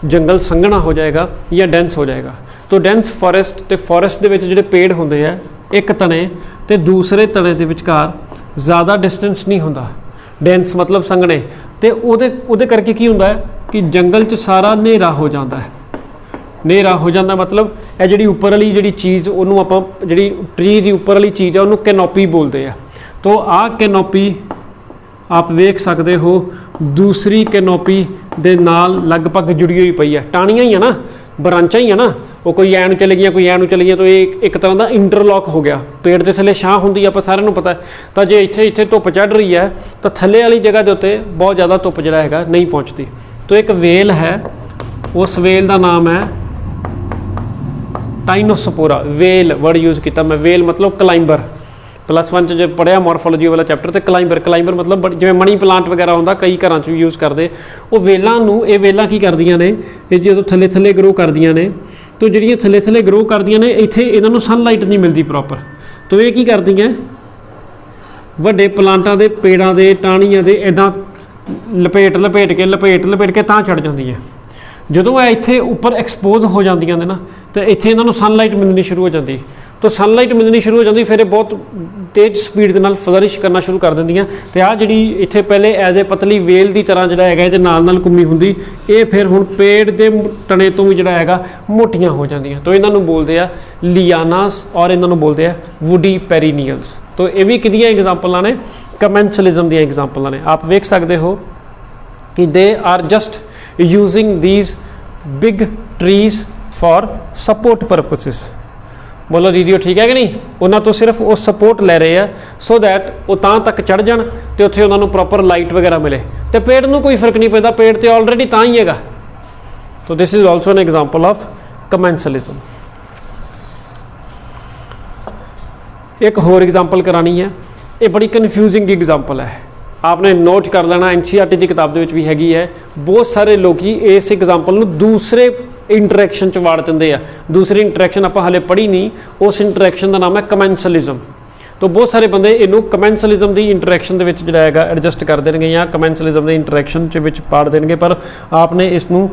जंगल संघना हो जाएगा या डेंस हो जाएगा। तो डेंस फॉरेस्ट तो फॉरेस्ट के जिहड़े पेड़ होंदे है, एक तने तो दूसरे तने के विचकार ज़्यादा डिस्टेंस नहीं होंदा। डेंस मतलब संघने, तो उहदे करके की हुंदा है कि जंगल च सारा हनेरा हो जाता है। हनेरा हो जाता मतलब यह जी उपर वाली जी चीज़ उन्होंने आप जी ट्री की उपर वाली चीज़ है उन्होंने कैनोपी बोलते हैं। तो आ कैनोपी आप वेख सकते हो दूसरी कैनोपी दे नाल लगभग जुड़ी हुई पई है। टाणियाँ ही है ना, ब्रांचा ही है ना, वो कोई ऐन चले गई कोई ऐन चली गई, तो ये एक तरह का इंटरलॉक हो गया। पेड़ के थले छां होंदी है, आप सारिਆਂ ਨੂੰ पता है। तो जे इत्थे धुप चढ़ रही है तो थले वाली जगह के उत्ते बहुत ज़्यादा धुप जिहड़ा है नहीं पहुँचती। तो एक वेल है, उस वेल का नाम है टाइनोस्पोरा। वेल वर्ड यूज़ किया मैं, वेल मतलब क्लाइंबर। +1 जब पढ़िया मॉर्फोलॉजी वाला चैप्टर, तो क्लाइंबर मतलब जिवें मनी प्लांट वगैरह होंदा, कई घरों च यूज़ करते। वो वेलों नूं, ये वेलां की करदियां ने, ये जो थले थले ग्रो करदियां ने, तो जिहड़ियां थले थले ग्रो करदियां ने, इत्थे इन्हां नूं सनलाइट नहीं मिलती प्रॉपर। तो ये की करदियां वड्डे प्लांटां दे पेड़ां दे टाहणियां दे इदां लपेट के तां चढ़ जांदियां। ਜਦੋਂ ਇਹ ਇੱਥੇ ਉੱਪਰ ਐਕਸਪੋਜ਼ ਹੋ ਜਾਂਦੀਆਂ ਨੇ ਨਾ, ਤੇ ਇੱਥੇ ਇਹਨਾਂ ਨੂੰ ਸਨਲਾਈਟ ਮਿਲਣੀ ਸ਼ੁਰੂ ਹੋ ਜਾਂਦੀ। तो सनलाइट मिलनी शुरू हो जाती, फिर बहुत तेज़ स्पीड के नाल फ्लरिश करना शुरू कर देंदियां। तो आ जी इत्थे पहले एज ए पतली वेल की तरह जोड़ा है ये नाल घूमी होंगी, ये फिर हुण पेड़ के तने तो भी जोड़ा है मोटियां हो जांदियां। तो इन्हों बोलते हैं लियानास और इन्हों बोलते हैं वुडी पेरिनियल्स। तो ये भी किदियां एग्जाम्पल ने, कमेंसलिज्म दी एग्जाम्पल ने। आप वेख सकते हो कि they are just using these big trees for support purposes. बोलो दीदी ठीक है कि नहीं, उन्होंने तो सिर्फ वो सपोर्ट ले रहे हैं सो दैट वो तां तक चढ़ जान तो उत्थे उन्होंने प्रॉपर लाइट वगैरह मिले, तो पेड़ में कोई फर्क नहीं पैदा, पेड़ तो ऑलरेडी तां ही हैगा। तो this is also an example of commensalism. एक होर एग्जाम्पल करानी है, ये बड़ी कन्फ्यूजिंग एग्जाम्पल है, आपने नोट कर लेना, एनसीईआरटी की किताब दे विच भी हैगी है। बहुत सारे लोग इस एग्जाम्पल नूं दूसरे इंटरैक्शन च वाड़ दिंदे आ, दूसरी इंटरैक्शन आपां हाले पढ़ी नहीं, उस इंटरैक्शन का नाम है कमेंसलिज्म। तो बहुत सारे बंदे इनू कमेंसलिज्म की इंटरैक्शन के जिहड़ा हैगा एडजस्ट कर देंगे या कमेंसलिज्म के इंटरैक्शन च पाड़ देंगे, पर आपने इसनूं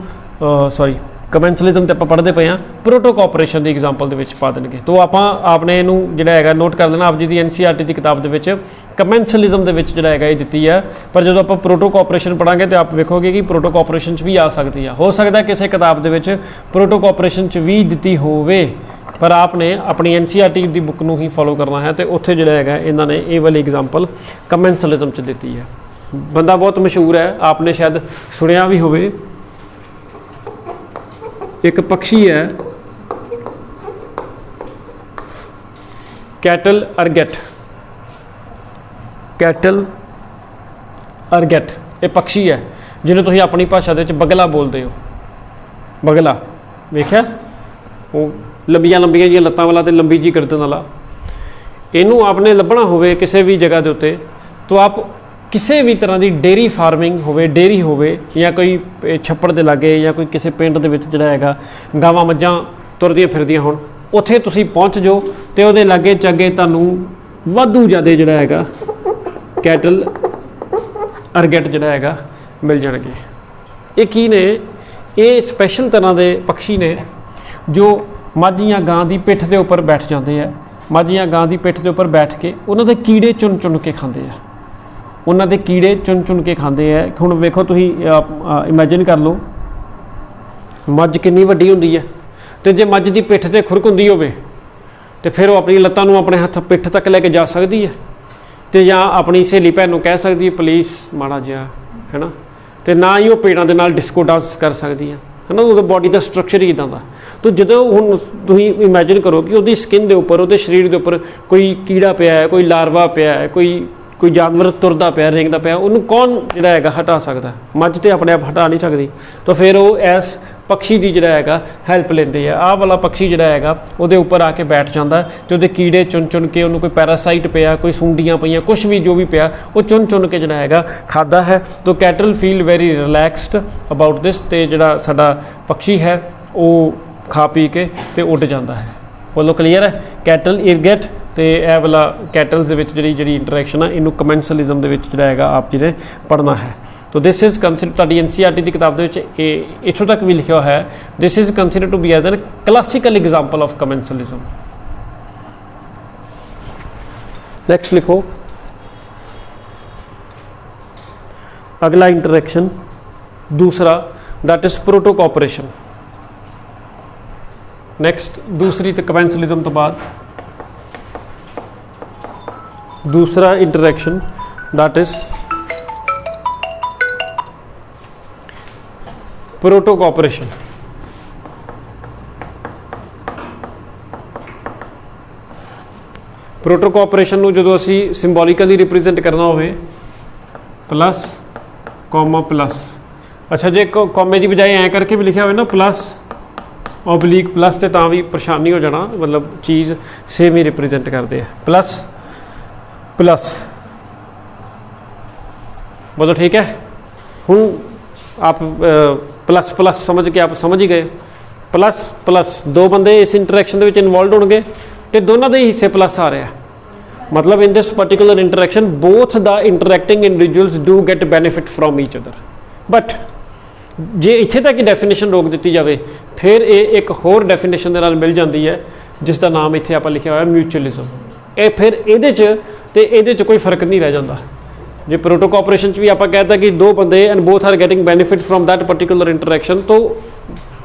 सॉरी कमेंसलिज्म तो आप पढ़ते पे हाँ, प्रोटो कोऑपरेशन की एग्जाम्पल के पा देंगे। तो आपने इनू जिहड़ा हैगा नोट कर लेना, आप जी की एनसीईआरटी की किताब के कमेंसलिज्म के जिहड़ा हैगा ये दिती है, पर जो आप प्रोटो कोऑपरेशन पढ़ांगे तो आप वेखोगे कि प्रोटो कोऑपरेशन भी आ सकती है, हो सकता है किसी किताब के प्रोटो कोऑपरेशन भी दिती होवे, पर आपने अपनी एनसीईआरटी की बुक नूं ही फॉलो करना है। तो उत्थे जिहड़ा हैगा इन्होंने ये वाली एग्जाम्पल कमेंसलिज्म च दिती है। बंदा बहुत मशहूर है, आपने शायद सुनिया भी होवे, एक पक्षी है कैटल अर्गेट, कैटल अर्गेट ये पक्षी है जिन्हें तुम अपनी भाषा के बगला बोलते हो। बगला वेख्या वो लंबिया लंबिया जी लत्तां वाला तो लंबी जी गर्दन वाला, इनू आपने लभना होवे किसी भी जगह के उत्ते तो आप किसी भी तरह की डेयरी फार्मिंग होवे, डेयरी होवे या कोई छप्पड़ के लागे या कोई किसी पिंड के जिहड़ा हैगा गावां मੱਝਾਂ तुरदियां फिरदियां होण, उत्थे तुसीं पहुँच जाओ तो उहदे लागे चागे तुहानूं वाधू ज़्यादा जिहड़ा हैगा कैटल अर्गेट जिहड़ा हैगा मिल जाणगे। ये की ने, ये स्पैशल तरह के पक्षी ने जो मੱਝ या गां की पिठ के उपर बैठ जाते हैं, मੱਝ या गां की पिठ के उपर बैठ के उन्होंने कीड़े चुन चुन के खाते हैं, उन्होंने कीड़े चुन चुन के खाते हैं। हुण वेखो तुसीं इमेजिन कर लो मੱਝ कितनी वड्डी हुंदी है, तो जे मੱਝ की पिठ ते खुरक हुंदी होवे तो फिर वो अपनी लत्तां नूं अपने हत्थ पिठ तक लैके जा सकती है, तो या अपनी सहेली भैन नूं कह सकती है प्लीज़ माड़ा जिहा, है ना, तो ना ही वो पेड़ां दे नाल डिस्को डांस कर सकती है ना, वो बॉडी का स्ट्रक्चर ही इदां दा। तो जो हुण तुसीं इमेजिन करो कि उसकी स्किन के उपर, उसके शरीर के उपर कोई कीड़ा पिया है, कोई लार्वा पिया है, कोई जानवर तुरदा पिया, रेंगदा पिया, उन्होंने कौन जिहड़ा हैगा हटा सकता? मੱਝ तो अपने आप हटा नहीं सकती, तो फिर वो इस पक्षी की जिहड़ा हैगा हैल्प लेंदे है। आह वाला पक्षी जिहड़ा हैगा उहदे उपर आके बैठ जाता है, तो उहदे कीड़े चुन चुन के, उन्होंने कोई पैरासाइट पिया, कोई सूंडियाँ पईयां, कुछ भी जो भी पिया वो चुन चुन के जिहड़ा हैगा खाता है। तो cattle feel very relaxed about this, तो जिहड़ा साडा पक्षी है वो खा पी के तो उड़ जाता है। बोलो क्लीयर है? कैटल इरगेट तो यह वाला कैटल्स जी इंटरैक्शन है, इनू कमेंसलिज्म जिहड़ा आप जिन्हें पढ़ना है। तो दिस इज़ कंसिडर तुहाडी एनसीईआरटी की किताब इत्थों तक भी लिखा है, this is consider to be as an classical example of commensalism. Next लिखो अगला इंटरैक्शन दूसरा, that is proto cooperation. Next दूसरी तो कमेंसलिज्म तो बाद दूसरा interaction that is proto cooperation. Proto cooperation नूं जदों असीं सिंबॉलिकली रिप्रेजेंट करना होवे प्लस कॉमा प्लस, अच्छा जे कॉमे की बजाय ऐ करके भी लिखा हो ना प्लस ऑबलीक प्लस, तो तां भी परेशानी हो जाना, मतलब चीज़ सेम ही रिप्रेजेंट करते हैं। प्लस प्लस बोलो ठीक है। हूँ आप प्लस प्लस समझ के आप समझ ही गए, प्लस प्लस दो बंदे इस इंटरैक्शन के इनवॉल्व होंगे तो दोनों के हिस्से प्लस आ रहे हैं, मतलब in this particular interaction both the interacting individuals do get benefit from each other. But जे इत्थे तक डेफिनेशन रोक दी जाए फिर ये एक होर डेफिनेशन के नाल मिल जाती है जिसका नाम इत्थे आप लिखा हुआ है म्यूचुअलिज्म। ये फिर ये कोई फर्क नहीं रह जाता। जे प्रोटो कोऑपरेशन भी आप कहते कि दो बंदे and both are getting benefit from that particular interaction, तो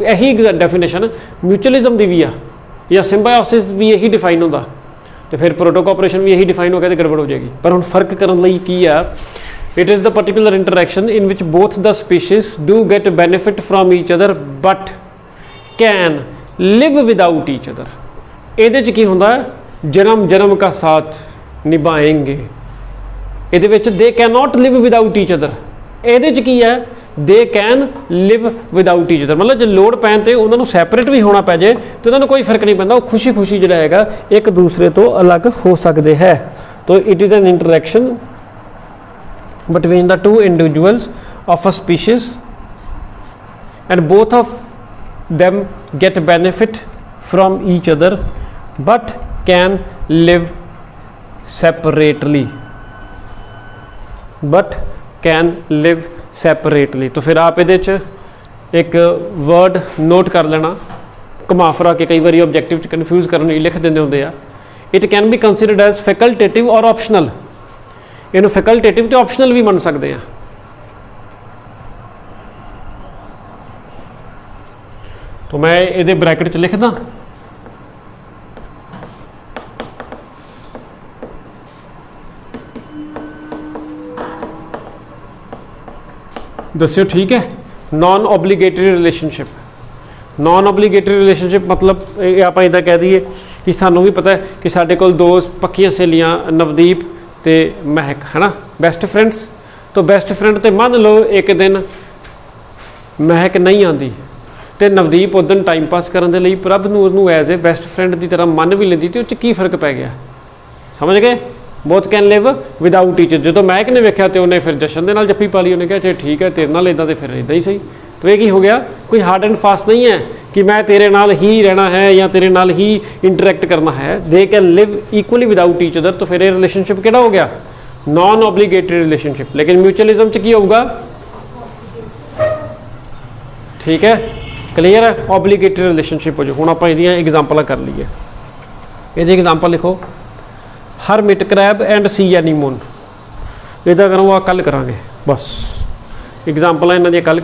यही डेफिनेशन म्यूचुअलिज्म की भी आ या सिंबायोसिस भी यही डिफाइन होता, तो फिर प्रोटो कोऑपरेशन भी यही डिफाइन हो गया तो गड़बड़ हो जाएगी। पर हम फर्क करने लई की आ It is the particular interaction in which both the species do get benefit from each other but can live without each other. ਇਹਦੇ 'ਚ ਕੀ ਹੁੰਦਾ ਜਨਮ ਜਨਮ का साथ ਨਿਭਾएंगे, ਇਹਦੇ ਵਿੱਚ they cannot live without each other। ਇਹਦੇ 'ਚ ਕੀ ਹੈ they can live without each other, मतलब ਜੇ ਲੋੜ ਪੈਣ ਤੇ ਉਹਨਾਂ ਨੂੰ ਸੈਪਰੇਟ ਵੀ ਹੋਣਾ ਪੈ ਜੇ ਤੇ ਉਹਨਾਂ ਨੂੰ ਕੋਈ ਫਰਕ ਨਹੀਂ ਪੈਂਦਾ, ਉਹ ਖੁਸ਼ੀ ਖੁਸ਼ੀ ਜਿਹੜਾ ਹੈਗਾ ਇੱਕ ਦੂਸਰੇ ਤੋਂ ਅਲੱਗ ਹੋ ਸਕਦੇ ਹੈ। तो it is an interaction between the two individuals of a species and both of them get benefit from each other but can live separately, but can live separately। तो फिर आप ਇਹਦੇ 'ਚ एक वर्ड नोट कर लेना, घुमा फिरा के कई बार ऑब्जेक्टिव च कन्फ्यूज करने लिख देंगे होंगे आ। It can be considered as facultative और ऑप्शनल, इनू फैकल्टेटिव तो ऑप्शनल भी बन सकते हैं। तो मैं ये ब्रैकेट च लिखदा दस्यो ठीक है। Non obligatory relationship, non obligatory relationship मतलब आप इदा कह दीए कि सानू भी पता है कि साडे कोल दो पक्कियां सहेलियां नवदीप ते महक है ना, बेस्ट फ्रेंड्स। तो बेस्ट फ्रेंड तो मान लो एक दिन महक नहीं आती तो नवदीप उस दिन टाइम पास करने के लिए प्रभ नूं एज ए बेस्ट फ्रेंड की तरह मन भी लेंदी, तो की फर्क पै गया, समझ गए। Both can live without teacher. जो महक ने वेख्या तो उन्हें फिर जशन के नाल जप्फी पा ली, उन्हें कहा चल ठीक है तेरे नाल इदा तो फिर इदा ही सही। तो ये की हो गया, कोई हार्ड एंड फास्ट नहीं है कि मैं तेरे नाल ही रहना है या तेरे नाल ही इंटरैक्ट करना है। They can live equally without each other. तो फिर ये रिलेशनशिप किहड़ा हो गया, नॉन ऑब्लीगेटरी रिलेशनशिप। लेकिन म्यूचुअलिज्म च की होगा, ठीक है क्लीयर है, ऑब्लीगेटरी रिलेशनशिप हो जाए। हुण आपां इहदियां एग्जांपलां कर लईए। इहदी एग्जांपल लिखो, hermit crab and sea anemone. इहदा करो कल करांगे, बस एग्जांपलां इन्हां दी कल